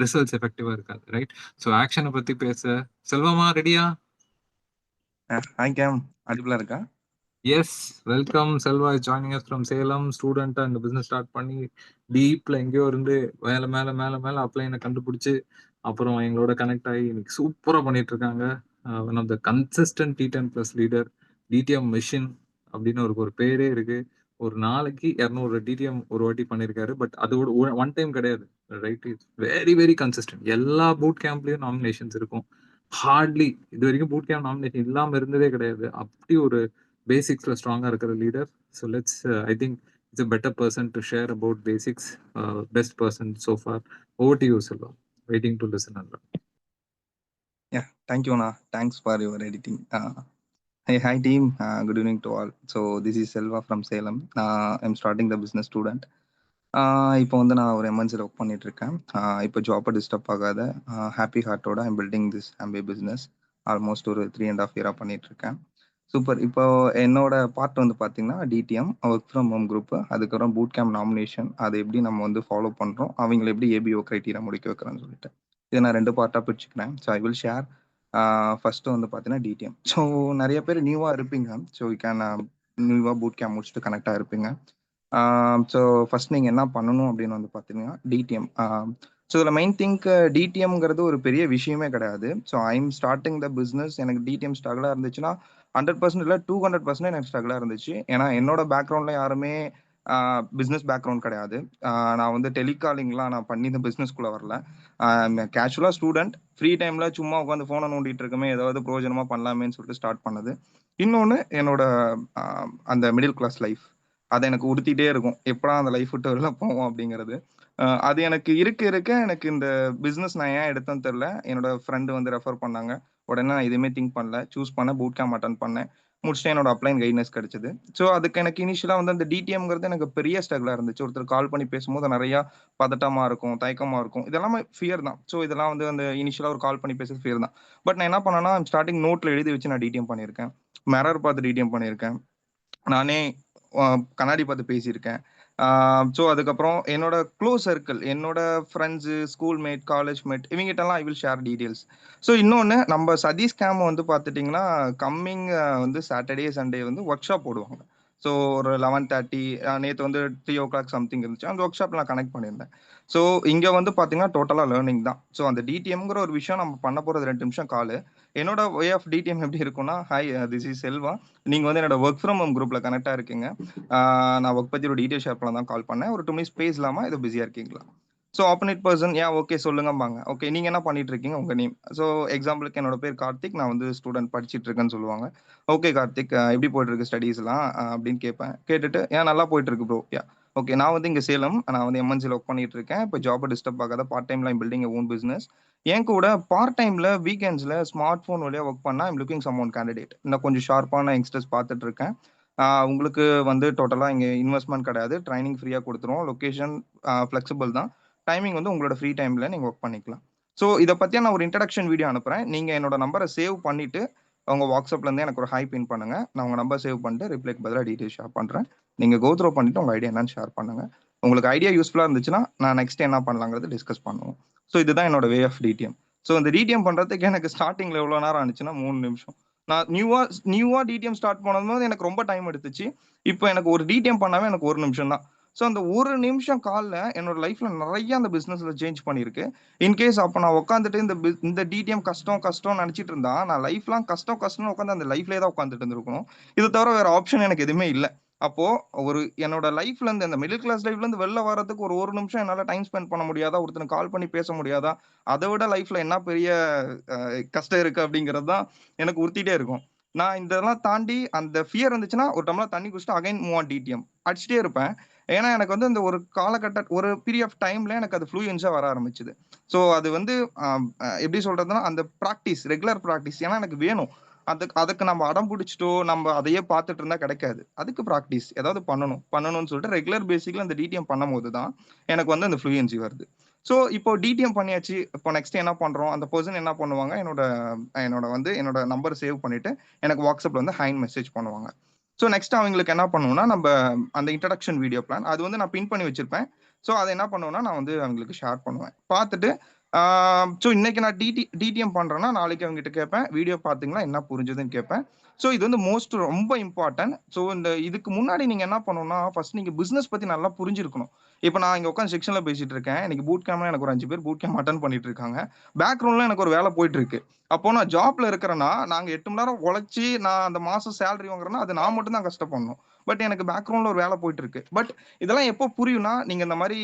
ரிசல்ட்ஸ் எஃபெக்டிவா இருக்காது, ரைட்? ஸோ ஆக்ஷனை பத்தி பேச செல்வமா ரெடியா? ஹாய் கேம், அடிப்பலா இருக்கா? Yes, welcome. Selva is joining us from Salem. Student and business start பண்ணி டீப்ல எங்கேயோ இருந்து மேல மேல மேல மேல அப்ளைனை கண்டுபிடிச்சு அப்புறம் எங்களோட கனெக்ட் ஆகி இன்னைக்கு சூப்பரா பண்ணிட்டு இருக்காங்க. One of the consistent T10+ leader, டிடிஎம் மிஷின் அப்படின்னு ஒரு பேரே இருக்கு. ஒரு நாளைக்கு 200 டிடிஎம் ஒரு வாட்டி பண்ணியிருக்காரு. பட் அதோட ஒன் டைம் கிடையாது, right? It's very very consistent. எல்லா பூட் கேம்ப்லயும் நாமினேஷன்ஸ் இருக்கும். ஹார்ட்லி இது வரைக்கும் பூட் கேம்ப் நாமினேஷன் இல்லாம இருந்ததே கிடையாது. அப்படி ஒரு பேசிக்ஸ்ல ஸ்ட்ராங்கா இருக்கிற leader. So let's I think it's a better person to share about basics. Best person so far. Over to you, Selva. Waiting to listen and learn. Yeah, thank you, Anna. Thanks for your editing. Hey, hi team. Good evening to all. So this is Selva from Salem. I'm starting the business student. இப்போ வந்து நான் ஒரு எம்என்சியில் work பண்ணிட்டு இருக்கேன். இப்போ ஜாப்பை disturb ஆகாத happy ஹார்ட்டோட I'm building this Amway business. Almost ஒரு 3.5 இயராக பண்ணிட்டு இருக்கேன். சூப்பர். இப்போ என்னோட பார்ட் வந்து பார்த்தீங்கன்னா TDM, work from home group, அதுக்கப்புறம் பூட் கேம்ப் நாமினேஷன், அதை எப்படி நம்ம வந்து ஃபாலோ பண்ணுறோம், அவங்களை எப்படி ஏபிஓ க்ரைட்டீரியா முடிக்க வைக்கிறேன்னு சொல்லிட்டு இதை நான் 2 பார்ட்டாக பிரிச்சுக்கிறேன். So I will share. First வந்து பார்த்தீங்கன்னா டிடிஎம். ஸோ நிறைய பேர் நியூவாக இருப்பீங்க. ஸோ யூ கேன் நியூவாக பூட் கேம்ப் முடிச்சுட்டு கனெக்டாக இருப்பீங்க. ஸோ ஃபர்ஸ்ட் நீங்கள் என்ன பண்ணணும் அப்படின்னு வந்து பார்த்தீங்கன்னா டிடிஎம். ஸோ இதில் மெயின் திங்க் டிடிஎம்ங்கிறது ஒரு பெரிய விஷயமே கிடையாது. So I'm starting the business. எனக்கு டிடிஎம் ஸ்ட்ரகிளாக இருந்துச்சுன்னா 100% இல்லை 200% எனக்கு ஸ்ட்ரகிளாக இருந்துச்சு. ஏன்னா என்னோட பேக்ரவுண்டில் யாருமே பிஸ்னஸ் பேக்ரவுண்ட் கிடையாது. நான் வந்து டெலிகாலிங்லாம் நான் பண்ணி இந்த பிஸ்னஸ்குள்ளே வரல. கேஷுவலாக ஸ்டூடெண்ட், ஃப்ரீ டைமில் சும்மா உட்காந்து ஃபோனை நோண்டிட்டு இருக்கமே, ஏதாவது பிரயோஜனமாக பண்ணலாமேன்னு சொல்லிட்டு ஸ்டார்ட் பண்ணது. இன்னொன்று என்னோட அந்த மிடில் கிளாஸ் லைஃப், அதை எனக்கு உறுத்திட்டே இருக்கும், எப்படா அந்த லைஃப் விட்டு வெளில போவோம் அப்படிங்கிறது. அது எனக்கு இருக்க எனக்கு இந்த பிஸ்னஸ் நான் ஏன் எடுத்தேன்னு தெரில. என்னோட ஃப்ரெண்டு வந்து ரெஃபர் பண்ணாங்க. உடனே நான் எதுவுமே திங்க் பண்ணல, சூஸ் பண்ண பூட் கேம்ப் அட்டன் பண்ணேன். முடிச்சுட்டு என்னோட அப்ளைன் கைட்னஸ் கிடைச்சது. ஸோ அதுக்கு எனக்கு இனிஷியலாக வந்து அந்த டிடிஎம்ங்கிறது எனக்கு பெரிய ஸ்ட்ரகிளாக இருந்துச்சு. ஒருத்தர் கால் பண்ணி பேசும்போது நிறையா பதட்டமாக இருக்கும், தயக்கமாக இருக்கும். இதெல்லாமே ஃபியர் தான். ஸோ இதெல்லாம் வந்து அந்த இனிஷியலாக ஒரு கால் பண்ணி பேசுறது ஃபியர் தான். பட் நான் என்ன பண்ணேன்னா ஸ்டார்டிங் நோட்டில் எழுதி வச்சு நான் டிடிஎம் பண்ணியிருக்கேன். மிரர் பார்த்து டிடிஎம் பண்ணியிருக்கேன். நானே கண்ணாடி பார்த்து பேசியிருக்கேன். ஸோ அதுக்கப்புறம் என்னோட க்ளோஸ் சர்க்கிள், என்னோட friends, school mate, college mate, இவங்ககிட்டலாம் I will share details. So இன்னொன்று, நம்ம சதீஷ் கேம் வந்து பார்த்துட்டிங்கன்னா கம்மிங் வந்து சாட்டர்டே சண்டே வந்து ஒர்க் ஷாப் போடுவாங்க. ஸோ ஒரு 11:30, நேற்று வந்து 3 o'clock சம்திங் இருந்துச்சு. அந்த ஒர்க் ஷாப் நான் கனெக்ட் பண்ணியிருந்தேன். ஸோ இங்கே வந்து பார்த்தீங்கன்னா டோட்டலாக லேர்னிங் தான். ஸோ அந்த டிடிஎம்ங்கிற ஒரு விஷயம் நம்ம பண்ண போகிறது 2 நிமிஷம் கால். என்னோட வே ஆஃப் டிடிஎம் எப்படி இருக்குன்னா, ஹாய் திஸ் இஸ் செல்வா, நீங்கள் வந்து என்னோட ஒர்க் ஃப்ரம் ஹோம் குரூப்பில் கனெக்டாக இருக்கீங்க. நான் ஒர்க் பற்றி ஒரு டீட்டெயில் ஷேர் பண்ண தான் கால் பண்ணேன். ஒரு 2 மினிட்ஸ் பேசலாமா, இது பிஸியாக இருக்கீங்களா? ஸோ ஆப்போனேட் பர்சன், ஓகே சொல்லுங்கம்பாங்க. ஓகே, நீங்கள் என்ன பண்ணிட்டு இருக்கீங்க, உங்கள் நேம். ஸோ எக்ஸாம்பிளுக்கு என்னோட பேர் கார்த்திக், நான் வந்து ஸ்டூடெண்ட் படிச்சுட்டு இருக்கேன்னு சொல்லுவாங்க. ஓகே கார்த்திக், எப்படி போயிட்டு இருக்கு ஸ்டடீஸ்லாம் அப்படின்னு கேட்பேன். கேட்டுட்டு நல்லா போயிட்டு இருக்கு ப்ரோ. ஓகே, நான் வந்து இங்கே சேலம், நான் வந்து எம்என்சியில் ஒர்க் பண்ணிட்டு இருக்கேன். இப்போ ஜாப் டிஸ்டர்ப் ஆகாத பார்ட் டைம்ல ஐம் பில்டிங் ஓன் பிஸ்னஸ். என் கூட பார்ட் டைம்ல வீக்கெண்ட்ஸ்ல ஸ்மார்ட் ஃபோன் வழியாக ஒர்க் பண்ணா I'm looking some one candidate. இன்னும் கொஞ்சம் ஷார்ப்பான யங்ஸ்டர்ஸ் பார்த்துட்டு இருக்கேன். உங்களுக்கு வந்து டோட்டலாக இங்கே இன்வெஸ்ட்மெண்ட் கிடையாது, ட்ரைனிங் ஃப்ரீயாக கொடுத்துருவோம். லொக்கேஷன் ஃப்ளெக்சிபிள் தான். டைமிங் வந்து உங்களோட ஃப்ரீ டைமில் நீங்கள் ஒர்க் பண்ணிக்கலாம். ஸோ இதை பற்றியா நான் ஒரு இன்ட்ரடக்ஷன் வீடியோ அனுப்புகிறேன். நீங்கள் என்னோட நம்பரை சேவ் பண்ணிவிட்டு உங்கள் வாட்ஸ்அப்லேருந்து எனக்கு ஒரு ஹை பின் பண்ணுங்கள். நான் உங்கள் நம்பர் சேவ் பண்ணிட்டு ரிப்ளைக்கு பதிலாக டீட்டெயில் ஷேர் பண்ணுறேன். நீங்கள் கோத்ரோ பண்ணிவிட்டு உங்கள் ஐடியா என்னன்னு ஷேர் பண்ணுங்கள். உங்களுக்கு ஐடியா யூஸ்ஃபுல்லாக இருந்துச்சுன்னா நான் நெக்ஸ்ட் என்ன பண்ணலாங்கிறது டிஸ்கஸ் பண்ணுவோம். ஸோ இதுதான் என்னோட வே ஆஃப் டிடிஎம். ஸோ இந்த டிடிஎம் பண்ணுறதுக்கு எனக்கு ஸ்டார்டிங்கில் எவ்வளோ நேரம் ஆனிச்சுன்னா 3 நிமிஷம். நான் நியூவா டிடிஎம் ஸ்டார்ட் பண்ணும்போது எனக்கு ரொம்ப டைம் எடுத்துச்சு. இப்போ எனக்கு ஒரு டிடிஎம் பண்ணாவே எனக்கு 1 நிமிஷம் தான். ஸோ அந்த 1 நிமிஷம் காலில் என்னோட லைஃப்ல நிறைய அந்த பிஸ்னஸ்ல சேஞ்ச் பண்ணியிருக்கு. இன்கேஸ் அப்போ நான் உட்காந்துட்டு இந்த டிடிஎம் கஷ்டம் நினைச்சிட்டு இருந்தா நான் லைஃப்லாம் கஷ்டம்னு உட்காந்து அந்த லைஃப்லேயே தான் உட்காந்துட்டு இருந்திருக்கணும். இது தவிர வேற ஆப்ஷன் எனக்கு எதுவுமே இல்லை. அப்போ ஒரு என்னோட லைஃப்ல இருந்து அந்த மிடில் கிளாஸ் லைஃப்ல இருந்து வெளில வர்றதுக்கு ஒரு நிமிஷம் என்னால டைம் ஸ்பெண்ட் பண்ண முடியாதா, ஒருத்தனுக்கு கால் பண்ணி பேச முடியாதா, அதை விட லைஃப்ல என்ன பெரிய கஷ்டம் இருக்கு அப்படிங்கிறது தான் எனக்கு உறுத்திட்டே இருக்கும். நான் இதெல்லாம் தாண்டி அந்த ஃபியர் இருந்துச்சுன்னா ஒரு டம்ளர் தண்ணி குடிச்சிட்டு அகைன் மூவ் ஆன் டிடிஎம் அடிச்சுட்டே இருப்பேன். ஏன்னா எனக்கு வந்து இந்த ஒரு ஒரு பீரியட் ஆஃப் டைம்ல எனக்கு அது ஃப்ளூயன்ஸா வர ஆரம்பிச்சுது. ஸோ அது வந்து எப்படி சொல்றதுன்னா அந்த ப்ராக்டிஸ், ரெகுலர் ப்ராக்டிஸ். ஏன்னா எனக்கு வேணும். அதுக்கு நம்ம அடம் பிடிச்சிட்டோ நம்ம அதையே பார்த்துட்டு இருந்தா கிடைக்காது. அதுக்கு ப்ராக்டிஸ் ஏதாவது பண்ணணும்னு சொல்லிட்டு ரெகுலர் பேசிக்ல அந்த டிடிஎம் பண்ணும்போது தான் எனக்கு வந்து அந்த ஃப்ளூயன்சி வருது. ஸோ இப்போ டிடிஎம் பண்ணியாச்சு. இப்போ நெக்ஸ்ட் என்ன பண்றோம், அந்த பர்சன் என்ன பண்ணுவாங்க, என்னோட நம்பர் சேவ் பண்ணிட்டு எனக்கு வாட்ஸ்அப்ல வந்து ஹைன் மெசேஜ் பண்ணுவாங்க. ஸோ நெக்ஸ்ட் அவங்களுக்கு என்ன பண்ணுவோம்னா, நம்ம அந்த இன்ட்ரடக்ஷன் வீடியோ பிளான் அது வந்து நான் பின் பண்ணி வச்சிருப்பேன். ஸோ அதை என்ன பண்ணுவேன்னா, நான் வந்து அவங்களுக்கு ஷேர் பண்ணுவேன். பார்த்துட்டு ஸோ இன்னைக்கு நான் டிடிஎம் பண்றேன்னா, நாளைக்கு அவங்க கிட்ட கேட்பேன், வீடியோ பார்த்தீங்களா, என்ன புரிஞ்சுதுன்னு கேட்பேன். ஸோ இது வந்து ரொம்ப இம்பார்ட்டன்ட். ஸோ இதுக்கு முன்னாடி நீங்க என்ன பண்ணணும்னா, ஃபர்ஸ்ட் நீங்க பிசினஸ் பத்தி நல்லா புரிஞ்சிருக்கணும். இப்போ நான் இங்க உட்காந்து செக்ஷன்ல பேசிட்டு இருக்கேன். இன்னைக்கு பூட் கேம்ப்ல எனக்கு ஒரு 5 பேர் பூட் கேம்ப் அட்டெண்ட் பண்ணிட்டு இருக்காங்க. பேக்ரவுண்ட்ல எனக்கு ஒரு வேலை போயிட்டு இருக்கு. அப்போ நான் ஜாப்ல இருக்கிறேன்னா, நாங்க 8 மணி நேரம் உழைச்சி நான் அந்த மாசம் சேலரி வாங்குறேன்னா, அது நான் மட்டும் தான் கஷ்டப்படணும். பட் எனக்கு பேக்ரவுண்ட்ல ஒரு வேலை போயிட்டு இருக்கு. பட் இதெல்லாம் எப்போ புரியும்னா, நீங்க இந்த மாதிரி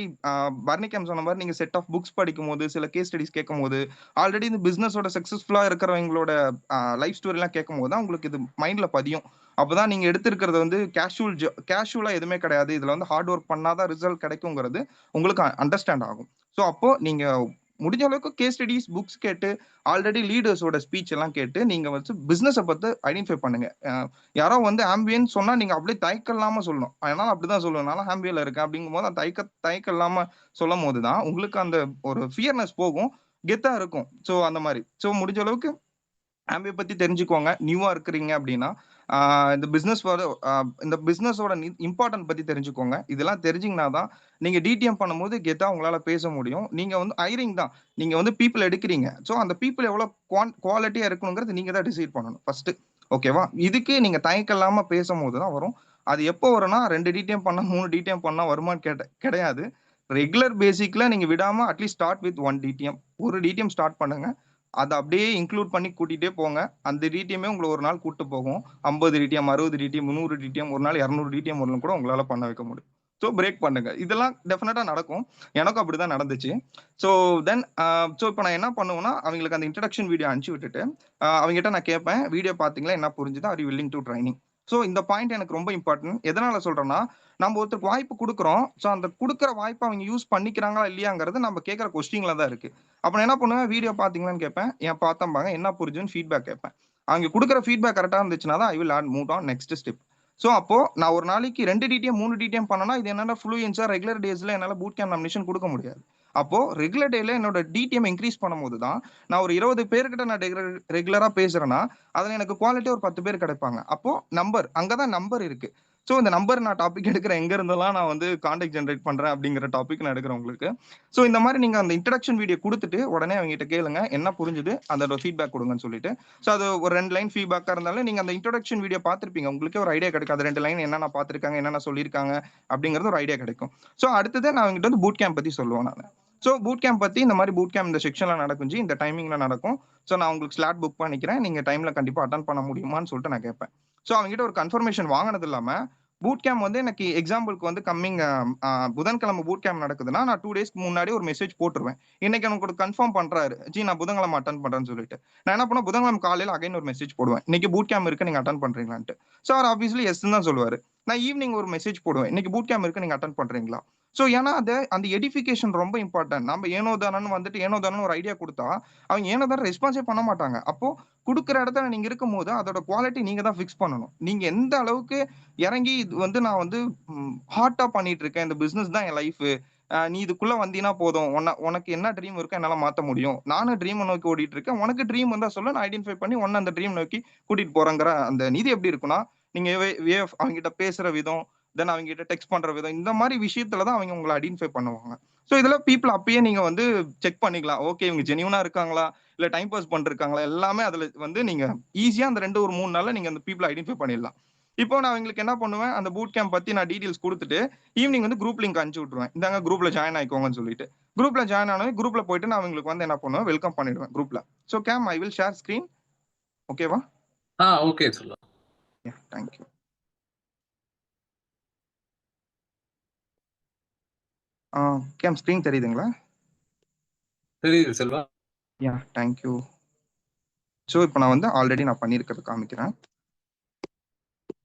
பர்னி கேம் சொன்ன மாதிரி நீங்க செட் ஆஃப் புக்ஸ் படிக்கும்போது, சில கேஸ் ஸ்டடிஸ் கேட்கும்போது, ஆல்ரெடி இந்த பிசினஸோட சக்சஸ்ஃபுல்லா இருக்கிறவங்களோட லைஃப் ஸ்டோரி எல்லாம் கேட்கும்போது தான் உங்களுக்கு இது மைண்ட்ல பதியும். அப்பதான் நீங்க எடுத்திருக்கிறது வந்து கேஷுவலா எதுவுமே கிடையாது. இதுல வந்து ஹார்ட் ஒர்க் பண்ணாதான் ரிசல்ட் கிடைக்குங்கிறது உங்களுக்கு அண்டர்ஸ்டாண்ட் ஆகும். ஸோ அப்போ நீங்க முடிஞ்ச அளவுக்கு கேஸ் ஸ்டடிஸ் புக்ஸ் கேட்டு ஆல்ரெடி லீடர்ஸோட ஸ்பீச் எல்லாம் கேட்டு நீங்க வந்து பிசினஸை பத்தி ஐடென்டிஃபை பண்ணுங்க. யாரோ வந்து ஆம்பியன் சொன்னா நீங்க அப்படியே தயக்கம் இல்லாம சொல்லணும். அதனால அப்படிதான் சொல்லுவேன், நான் ஆம்பியன்ல இருக்கேன் அப்படிங்கும் போது அந்த தயக்கம் இல்லாம சொல்லும் போதுதான் உங்களுக்கு அந்த ஒரு ஃபியர்னஸ் போகும், கெத்தா இருக்கும். ஸோ அந்த மாதிரி ஸோ முடிஞ்ச அளவுக்கு ஆம்பியை பத்தி தெரிஞ்சுக்கோங்க. நியூவா இருக்கிறீங்க அப்படின்னா இந்த பிசினஸோட இம்பார்ட்டன்ட் பத்தி தெரிஞ்சுக்கோங்க. இதெல்லாம் தெரிஞ்சிங்கன்னா தான் நீங்க டிடிஎம் பண்ணும்போது கெத்தா உங்களால பேச முடியும். நீங்க வந்து ஹைரிங் தான், நீங்க வந்து பீப்புள் எடுக்கிறீங்க. ஸோ அந்த பீப்புள் எவ்வளவு குவாலிட்டியா இருக்கணுங்கிறது நீங்க தான் டிசைட் பண்ணணும் ஃபர்ஸ்ட். ஓகேவா? இதுக்கு நீங்க தயக்கம் இல்லாம பேசும்போது தான் வரும். அது எப்போ வரும்னா 2 டிடிஎம் பண்ணா 3 டிடிஎம் பண்ணா வருமானு கிடையாது. ரெகுலர் பேசிக்ல நீங்க விடாம அட்லீஸ்ட் ஸ்டார்ட் வித் 1 டிடிஎம். ஒரு டிடிஎம் ஸ்டார்ட் பண்ணுங்க. அதை அப்படியே இன்க்ளூட் பண்ணி கூட்டிகிட்டே போங்க. அந்த டிடிஎம்மே உங்களை ஒரு நாள் கூட்டு போகும். 50 டிடிஎம், 60 டிடிஎம், 100 டிடிஎம், ஒரு நாள் 200 டிடிஎம் வரலும் கூட உங்களால பண்ண வைக்க முடியும். ஸோ பிரேக் பண்ணுங்க. இதெல்லாம் டெஃபினட்டா நடக்கும். எனக்கும் அப்படிதான் நடந்துச்சு. ஸோ தென் இப்போ நான் என்ன பண்ணுவேன்னா, அவங்களுக்கு அந்த இன்ட்ரடக்ஷன் வீடியோ அனுப்பிச்சு விட்டுட்டு அவங்ககிட்ட நான் கேட்பேன், வீடியோ பார்த்தீங்களா, என்ன புரிஞ்சுது, are you willing to training. So இந்த பாயிண்ட் எனக்கு ரொம்ப இம்பார்ட்டன்ட். எதனால சொல்றேன்னா, நம்ம ஒருத்தருக்கு வாய்ப்பு கொடுக்குறோம். ஸோ அந்த கொடுக்குற வாய்ப்பை அவங்க யூஸ் பண்ணிக்கிறாங்களா இல்லையாங்கிறது நம்ம கேட்குற கொஸ்டின்ல தான் இருக்கு. அப்போ நான் என்ன பண்ணுவேன், வீடியோ பார்த்தீங்களான்னு கேட்பேன், ஏன் பார்த்தம்பாங்க, என்ன புரிஞ்சுன்னு ஃபீட்பேக் கேட்பேன். அவங்க கொடுக்குற ஃபீட்பேக் கரெக்டாக இருந்துச்சுன்னா தான் I will move on next step. So அப்போ நான் ஒரு நாளைக்கு 2 டிடிஎம் 3 டிடிஎம் பண்ணனா இது என்னால ஃப்ளூயன்ஸா ரெகுலர் டேஸ்ல என்னால பூட் கேம்ப் நாமினேஷன் கொடுக்க முடியாது. அப்போ ரெகுலர் டேல என்னோட டிடிஎம் இன்க்ரீஸ் பண்ணும்போது தான் நான் ஒரு 20 பேர்கிட்ட நான் ரெகுலரா பேசுறேன்னா அதுல எனக்கு குவாலிட்டி ஒரு 10 பேர் கிடைப்பாங்க. அப்போ அங்கதான் நம்பர் இருக்கு. ஸோ இந்த நம்பர் நான் டாபிக் எடுக்கிறேன், எங்க இருந்தெல்லாம் நான் வந்து கான்டாக்ட் ஜென்ரேட் பண்றேன் அப்படிங்கிற டாபிக் நான் எடுக்கிறேன் உங்களுக்கு. ஸோ இந்த மாதிரி நீங்க அந்த இன்ட்ரடக்ஷன் வீடியோ கொடுத்துட்டு உடனே அவங்க கிட்ட கேளுங்க, என்ன புரிஞ்சுது, அதோட ஃபீட்பேக் கொடுங்கன்னு சொல்லிட்டு. ஸோ அது ஒரு 2 லைன் ஃபீட்பேக்கா இருந்தாலும் நீங்க அந்த இன்ட்ரடக்ஷன் வீடியோ பார்த்திருப்பீங்க, உங்களுக்கே ஒரு ஐடியா கிடைக்கும். அது 2 லைன் என்னென்ன பார்த்திருக்காங்க, என்னென்ன சொல்லியிருக்காங்க அப்படிங்கிறது ஒரு ஐடியா கிடைக்கும். ஸோ அடுத்தது நான் அவங்ககிட்ட வந்து பூட் கேம்ப் பத்தி சொல்லுவேன் நான். ஸோ பூட் கேம்ப் பத்தி இந்த மாதிரி பூட் கேம்ப் இந்த செக்ஷன்ல நடக்கும், இந்த டைமிங்ல நடக்கும். ஸோ நான் உங்களுக்கு ஸ்லாட் புக் பண்ணிக்கிறேன், நீங்க டைம்ல கண்டிப்பா அட்டன் பண்ண முடியுமான்னு சொல்லிட்டு நான் கேட்பேன். ஸோ அவங்ககிட்ட ஒரு கன்ஃபர்மேஷன் வாங்கினது இல்லாம பூட் கேம்ப் வந்து எனக்கு எக்ஸாம்பிளுக்கு வந்து கம்மிங் புதன்கிழமை பூட் கேம்ப் நடக்குதுன்னா நான் 2 டேஸ்க்கு முன்னாடி ஒரு மெசேஜ் போட்டுருவேன். இன்னைக்கு எனக்கு ஒரு கன்ஃபார்ம் பண்றாரு, ஜி நான் புதன்கிழமை அட்டன் பண்றேன்னு சொல்லிட்டு நான் என்ன பண்ண புதன்கிழமை காலையில அகைன் ஒரு மெசேஜ் போடுவேன், இன்னைக்கு பூட் கேம்ப் இருக்கு நீங்க அட்டன் பண்றீங்களான்ட்டு. ஸோ அவர் ஆப்வியஸ்லி எஸ் தான் சொல்லுவாரு. நான் ஈவினிங் ஒரு மெசேஜ் போடுவேன், இன்னைக்கு பூட் கேம்ப் இருக்கு நீங்க அட்டன் பண்றீங்களா. ஸோ ஏன்னா அந்த எடிஃபிகேஷன் ரொம்ப இம்பார்ட்டன்ட். நம்ம ஏனோ தானு ஒரு ஐடியா கொடுத்தா அவங்க ஏனோ தானே ரெஸ்பான்ஸே பண்ண மாட்டாங்க. அப்போ கொடுக்குற இடத்துல நீங்க இருக்கும் போது அதோட குவாலிட்டி நீங்க தான் ஃபிக்ஸ் பண்ணணும். நீங்க எந்த அளவுக்கு இறங்கி இது வந்து நான் வந்து ஹார்ட்டா பண்ணிட்டு இருக்கேன், இந்த பிசினஸ் தான் என் லைஃப், நீ இதுக்குள்ள வந்தீங்கன்னா போதும், உனக்கு என்ன ட்ரீம் இருக்கோ என்னால மாத்த முடியும், நானும் ட்ரீம் நோக்கி ஓடிட்டு இருக்கேன், உனக்கு ட்ரீம் வந்தா சொல்ல, நான் ஐடென்டிஃபை பண்ணி உன்ன அந்த ட்ரீம் நோக்கி கூட்டிட்டு போறேங்கிற அந்த நீதி எப்படி இருக்குன்னா, நீங்க அவங்க கிட்ட பேசுற விதம், தென் அவங்க கிட்ட டெக்ஸ்ட் பண்ற விதம், இந்த மாதிரி விஷயத்துல தான் அவங்க உங்களை ஐடென்டிஃபை பண்ணுவாங்க. ஸோ இதுல பீப்புள் அப்பயே நீங்க வந்து செக் பண்ணிக்கலாம், ஓகே இவங்க ஜெனியூனா இருக்காங்களா இல்ல டைம் பாஸ் பண்ணிருக்காங்களா, எல்லாமே அதுல வந்து நீங்க ஈஸியா அந்த 2 ஒரு 3 நாள்ல நீங்க அந்த பீப்புள் ஐடென்டிஃபை பண்ணிடலாம். இப்போ நான் அவங்களுக்கு என்ன பண்ணுவேன், அந்த பூட் கேம்ப் பத்தி நான் டீடைல்ஸ் கொடுத்துட்டு ஈவினிங் வந்து குரூப் லிங்க் அனுப்பிச்சு விட்டுருவேன், இந்தாங்க குரூப்ல ஜாயின் ஆயிக்கோங்கன்னு சொல்லிட்டு. குரூப்ல ஜாயின் ஆனவே குரூப்ல போயிட்டு நான் அவங்களுக்கு வந்து என்ன பண்ணுவேன், வெல்கம் பண்ணிடுவேன் குரூப்ல. So game I will share screen. ஓகேவா? ஓகே சொல்லலாம். தேங்க்யூ. கேம் ஸ்கிரீன் தெரியுதுங்களா? தெரியுது செல்வா. தேங்க்யூ. ஸோ இப்போ நான் வந்து ஆல்ரெடி நான் பண்ணியிருக்கிறது காமிக்கிறேன்.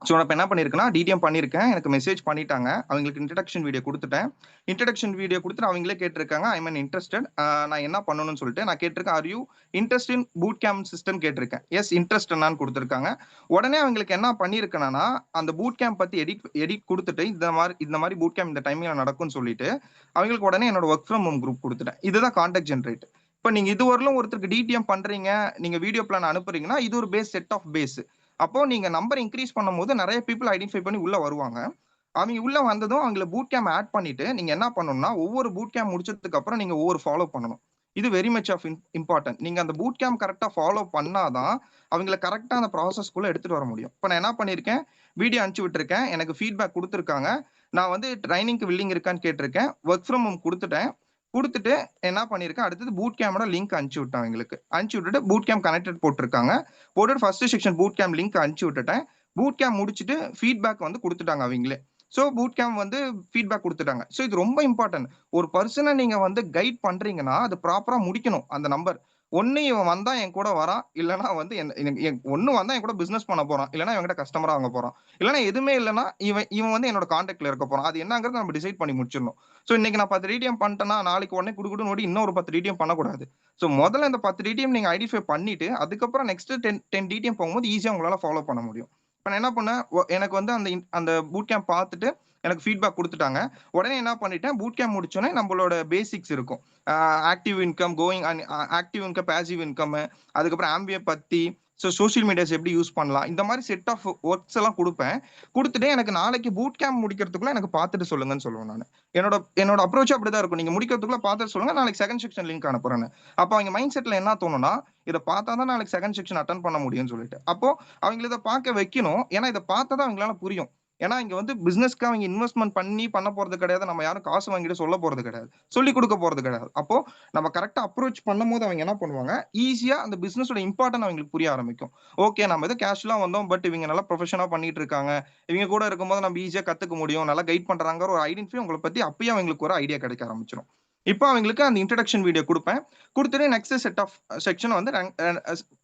ஸோ நான் இப்போ என்ன பண்ணியிருக்கேன்னா டிடிஎம் பண்ணியிருக்கேன், எனக்கு மெசேஜ் பண்ணிட்டாங்க, அவங்களுக்கு இன்ட்ரடக்ஷன் வீடியோ கொடுத்துட்டேன். இன்ட்ரடக்ஷன் வீடியோ கொடுத்துட்டு அவங்களே கேட்டிருக்காங்க ஐ மீன் இன்ட்ரெஸ்டட், நான் என்ன பண்ணணும்னு சொல்லிட்டு நான் கேட்டிருக்கேன் are you interest in boot camp system கேட்டிருக்கேன். எஸ் இன்ட்ரெஸ்ட் என்னான்னு கொடுத்துருக்காங்க. உடனே அவங்களுக்கு என்ன பண்ணியிருக்கேன்னா அந்த பூட் கேம்ப் பற்றி எடிட் கொடுத்துட்டு இந்த மாதிரி பூட் கேம்ப் இந்த டைமில் நடக்கும்னு சொல்லிட்டு அவங்களுக்கு உடனே என்னோட ஒர்க் ஃப்ரம் ஹோம் குரூப் கொடுத்துட்டேன். இதுதான் கான்டாக்ட் ஜென்ரேட். இப்போ நீங்க இதுவரையிலும் ஒருத்தருக்கு டிடிஎம் பண்றீங்க, நீங்க வீடியோ பிளான் அனுப்புறீங்கன்னா இது ஒரு செட் ஆஃப் பேஸ். அப்போ நீங்க நம்பர் இன்க்ரீஸ் பண்ணும்போது நிறைய பீப்புள் ஐடென்டிஃபை பண்ணி உள்ள வருவாங்க. அவங்க உள்ள வந்ததும் அவங்கள பூட் கேம்ப் ஆட் பண்ணிட்டு நீங்க என்ன பண்ணணும்னா ஒவ்வொரு பூட் கேம்ப் முடிச்சதுக்கு அப்புறம் நீங்க ஒவ்வொரு ஃபாலோ பண்ணணும். இது வெரி மச் ஆஃப் இம்பார்ட்டன்ட். நீங்க அந்த பூட் கேம்ப் கரெக்டா ஃபாலோ பண்ணாதான் அவங்கள கரெக்டா அந்த ப்ராசஸ்க்குள்ள எடுத்துட்டு வர முடியும். இப்போ நான் என்ன பண்ணிருக்கேன், வீடியோ அனுப்பிச்சு விட்டுருக்கேன், எனக்கு ஃபீட்பேக் கொடுத்துருக்காங்க. நான் வந்து ட்ரைனிங்க்கு வில்லிங் இருக்கான்னு கேட்டிருக்கேன், ஒர்க் ஃப்ரம் ஹோம் கொடுத்துட்டேன். கொடுத்துட்டு என்ன பண்ணிருக்கேன், அடுத்தது பூட் கேமோட லிங்க் அனுப்பிச்சு விட்டேன் எங்களுக்கு. அனுப்பிச்சு விட்டுட்டு பூட் கேம்ப் கனெக்டட் போட்டிருக்காங்க. போட்டுட்டு first section boot camp link அனுப்பிச்சு விட்டுட்டேன். பூட் கேம்ப் முடிச்சுட்டு ஃபீட்பேக் வந்து கொடுத்துட்டாங்க அவங்களே. ஸோ பூட் கேம்ப் வந்து ஃபீட்பேக் கொடுத்துட்டாங்க. ஸோ இது ரொம்ப இம்பார்ட்டன்ட். ஒரு பர்சனை நீங்க வந்து கைட் பண்றீங்கன்னா அது ப்ராப்பரா முடிக்கணும். அந்த நம்பர் ஒன்னு இவன் வந்தா என் கூட வரான், இல்லைன்னா வந்து ஒன்னு வந்தா என் கூட பிசினஸ் பண்ண போறான், இல்லைன்னா என்கிட்ட கஸ்டமரா வாங்க போறான், இல்லைன்னா எதுவுமே இல்லைன்னா இவன் வந்து என்னோட கான்டாக்ட்ல இருக்க போறான். அது என்னங்கிறது நம்ம டிசைட் பண்ணி முடிச்சிடணும். ஸோ இன்னைக்கு நான் 10 டிடிஎம் பண்ணிட்டேன்னா நாளைக்கு உடனே குடுக்குன்னு ஓடி இன்னொரு 10 டிடிஎம் பண்ணக்கூடாது. ஸோ முதல்ல இந்த 10 டிடிஎம் நீங்க ஐடென்டிஃபை பண்ணிட்டு அதுக்கப்புறம் நெக்ஸ்ட் 10 டிடிஎம் போகும்போது ஈஸியா உங்களால ஃபாலோ பண்ண முடியும். இப்போ நான் என்ன பண்ணேன், எனக்கு வந்து அந்த பூட் கேம்ப் பார்த்துட்டு எனக்கு ஃபீட்பேக் கொடுத்துட்டாங்க. உடனே என்ன பண்ணிட்டேன், பூட் கேம்ப் முடிச்சோடனே நம்மளோட பேசிக்ஸ் இருக்கும், active income, going active income, passive income, அதுக்கப்புறம் ஆம்பிய பத்தி, ஸோ சோஷியல் மீடியாஸ் எப்படி யூஸ் பண்ணலாம், இந்த மாதிரி செட் ஆஃப் ஒர்க்ஸ் எல்லாம் கொடுப்பேன். கொடுத்துட்டு எனக்கு நாளைக்கு பூட் கேம்ப் முடிக்கிறதுக்குள்ள எனக்கு பார்த்துட்டு சொல்லுங்கன்னு சொல்லுவேன். நான் என்னோட அப்ரோச் அப்படிதான் இருக்கும். நீங்க முடிக்கிறதுக்குள்ள பார்த்துட்டு சொல்லுங்க, நாளைக்கு செகண்ட் செக்ஷன் லிங்க் அனுப்புறேன்னு. அப்போ அவங்க மைண்ட் செட்ல என்ன தோணும்னா இதை பார்த்தா தான் நாளைக்கு செகண்ட் செக்ஷன் அட்டன் பண்ண முடியும்னு சொல்லிட்டு அப்போ அவங்க இதை பார்க்க வைக்கணும். ஏன்னா இதை பார்த்தா தான் அவங்களால புரியும். ஏன்னா இங்க வந்து பிசினஸ்க்கு அவங்க இன்வெஸ்ட்மெண்ட் பண்ண போறது கிடையாது, நம்ம யாரும் காசு வாங்கிட்டு சொல்ல போறது கிடையாது, சொல்லி கொடுக்க போறது கிடையாது. அப்போ நம்ம கரெக்டா அப்ரோச் பண்ணும்போது அவங்க என்ன பண்ணுவாங்க, ஈஸியா அந்த பிசினஸோட இம்பார்ட்டன்ட் அவங்களுக்கு புரிய ஆரம்பிக்கும். ஓகே நம்ம ஏதோ கேஷ்லா வந்தோம், பட் இவங்க நல்லா ப்ரொஃபஷனலா பண்ணிட்டு இருக்காங்க, இவங்க கூட இருக்கும்போது நம்ம ஈஸியா கத்துக்க முடியும், நல்லா கைட் பண்றாங்க ஒரு ஐடென்டிஃபை உங்களை பத்தி அப்பயே அவங்களுக்கு ஒரு ஐடியா கிடைக்க ஆரம்பிச்சிடும். இப்போ அவங்களுக்கு அந்த இன்ட்ரடக்ஷன் வீடியோ கொடுப்பேன். கொடுத்துட்டு நெக்ஸ்ட் செட் ஆஃப் செக்ஷன் வந்து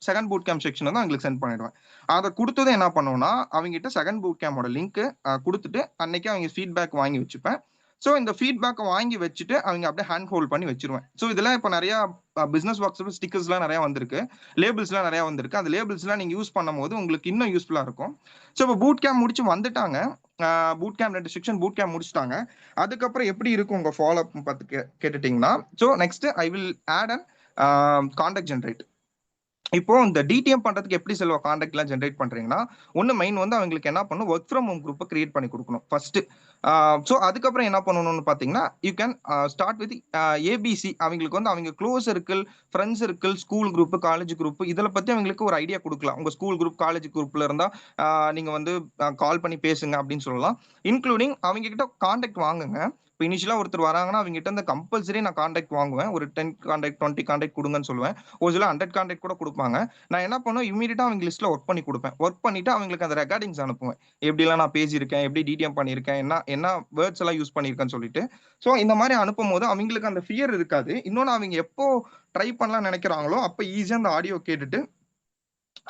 செகண்ட் பூட் கேம்ப் செக்ஷன் வந்து அவங்களுக்கு சென்ட் பண்ணிடுவேன். அதை கொடுத்ததும் என்ன பண்ணுவோம்னா அவங்ககிட்ட செகண்ட் பூட் கேமோட லிங்க் கொடுத்துட்டு அன்னைக்கு அவங்க ஃபீட்பேக் வாங்கி வச்சுப்பேன். ஸோ இந்த ஃபீட்பேக்கை வாங்கி வச்சுட்டு அவங்க அப்படியே ஹேண்ட் ஹோல்ட் பண்ணி வச்சிருவேன். ஸோ இதெல்லாம் இப்போ நிறைய பிசினஸ் பாக்ஸ் ஸ்டிக்கர்ஸ்லாம் நிறைய வந்திருக்கு, லேபிள்ஸ்லாம் நிறைய வந்திருக்கு. அந்த லேபிள்ஸ்லாம் நீங்க யூஸ் பண்ணும்போது உங்களுக்கு இன்னும் யூஸ்ஃபுல்லா இருக்கும். ஸோ இப்போ பூட் கேம்ப் முடிச்சு வந்துட்டாங்க, boot camp 2 section boot camp முடிச்சிட்டாங்க. அதுக்கப்புறம் எப்படி இருக்கும் உங்க ஃபாலோ அப் பார்த்து கேட்டுட்டீங்கன்னா, so next I will add and contact generate. இப்போ இந்த டிடிஎம் பண்றதுக்கு எப்படி செல்வா கான்டாக்ட் எல்லாம் ஜென்ரேட் பண்றீங்கன்னா, ஒன்னு மெயின் வந்து அவங்களுக்கு என்ன பண்ணணும், ஒர்க் ஃப்ரம் ஹோம் குரூப்பை கிரியேட் பண்ணி கொடுக்கணும் ஃபர்ஸ்ட். ஸோ அதுக்கப்புறம் என்ன பண்ணணும்னு பாத்தீங்கன்னா, you can start with ABC. அவங்களுக்கு வந்து அவங்க close circle, friends circle, school group, college group இதில் பத்தி அவங்களுக்கு ஒரு ஐடியா கொடுக்கலாம். உங்க ஸ்கூல் குரூப், காலேஜ் குரூப்ல இருந்தா நீங்க வந்து கால் பண்ணி பேசுங்க அப்படின்னு சொல்லலாம். இன்க்ளூடிங் அவங்க கிட்ட கான்டாக்ட் வாங்குங்க. இப்போ இனிஷியலா ஒருத்தர் வராங்கன்னா அவங்க கிட்ட இந்த கம்பல்சரி நான் கான்டாக்ட் வாங்குவேன். ஒரு 10 கான்டாக்ட் 20 கான்டாக்ட் கொடுங்கன்னு சொல்லுவேன். ஒரு சில 100 கான்டாக்ட் கூட கொடுப்பாங்க. நான் என்ன பண்ணுவேன், இமீடியட்டா அவங்க லிஸ்ட்ல ஒர்க் பண்ணி கொடுப்பேன். ஒர்க் பண்ணிட்டு அவங்களுக்கு அந்த ரெக்கார்டிங்ஸ் அனுப்புவேன். எப்படிலாம் நான் பேசியிருக்கேன், எப்படி டிடிஎம் பண்ணியிருக்கேன், என்ன வேர்ட்ஸ் எல்லாம் யூஸ் பண்ணியிருக்கேன்னு சொல்லிட்டு. ஸோ இந்த மாதிரி அனுப்பும் போது அவங்களுக்கு அந்த ஃபியர் இருக்காது. இன்னொன்று அவங்க எப்போ ட்ரை பண்ணலாம் நினைக்கிறாங்களோ அப்போ ஈஸியா அந்த ஆடியோ கேட்டுட்டு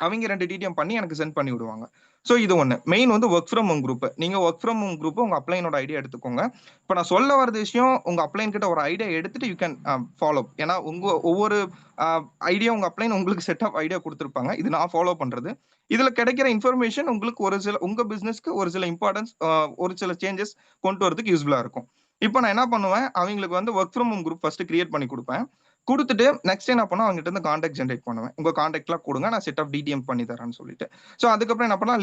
அவங்க 2 டிடிஎம் பண்ணி எனக்கு சென்ட் பண்ணி விடுவாங்க. ஸோ இது ஒன்று மெயின் வந்து ஒர்க் ஃப்ரம் ஹோம் குரூப். நீங்க ஒர்க் ஃப்ரம் ஹோம் குரூப் உங்க அப்ளைனோட ஐடியா எடுத்துக்கோங்க. இப்போ நான் சொல்ல வரது விஷயம் உங்க அப்ளைன் கிட்ட ஒரு ஐடியா எடுத்துட்டு யூ கேன் ஃபாலோ. ஏன்னா உங்க ஒவ்வொரு ஐடியா உங்க அப்ளைன் உங்களுக்கு செட் ஆஃப் ஐடியா கொடுத்துருப்பாங்க. இது நான் ஃபாலோ பண்றது. இதுல கிடைக்கிற இன்ஃபர்மேஷன் உங்களுக்கு ஒரு சில உங்க பிசினஸ்க்கு ஒரு சில இம்பார்ட்டன்ஸ், ஒரு சில சேஞ்சஸ் கொண்டு வரதுக்கு யூஸ்ஃபுல்லா இருக்கும். இப்போ நான் என்ன பண்ணுவேன், அவங்களுக்கு வந்து work from home group first create பண்ணி கொடுப்பேன். கொடுத்துட்டு நெக்ஸ்ட் என்ன பண்ணா அவங்ககிட்ட இருந்து கான்டாக்ட் ஜென்ரேட் பண்ணுவேன். உங்க கான்டாக்ட்லாம் கொடுங்க, நான் செட் ஆஃப் டிடிஎம் பண்ணி தரேன்னு சொல்லிட்டு. ஸோ அதுக்கப்புறம் என்ன பண்ணலாம்,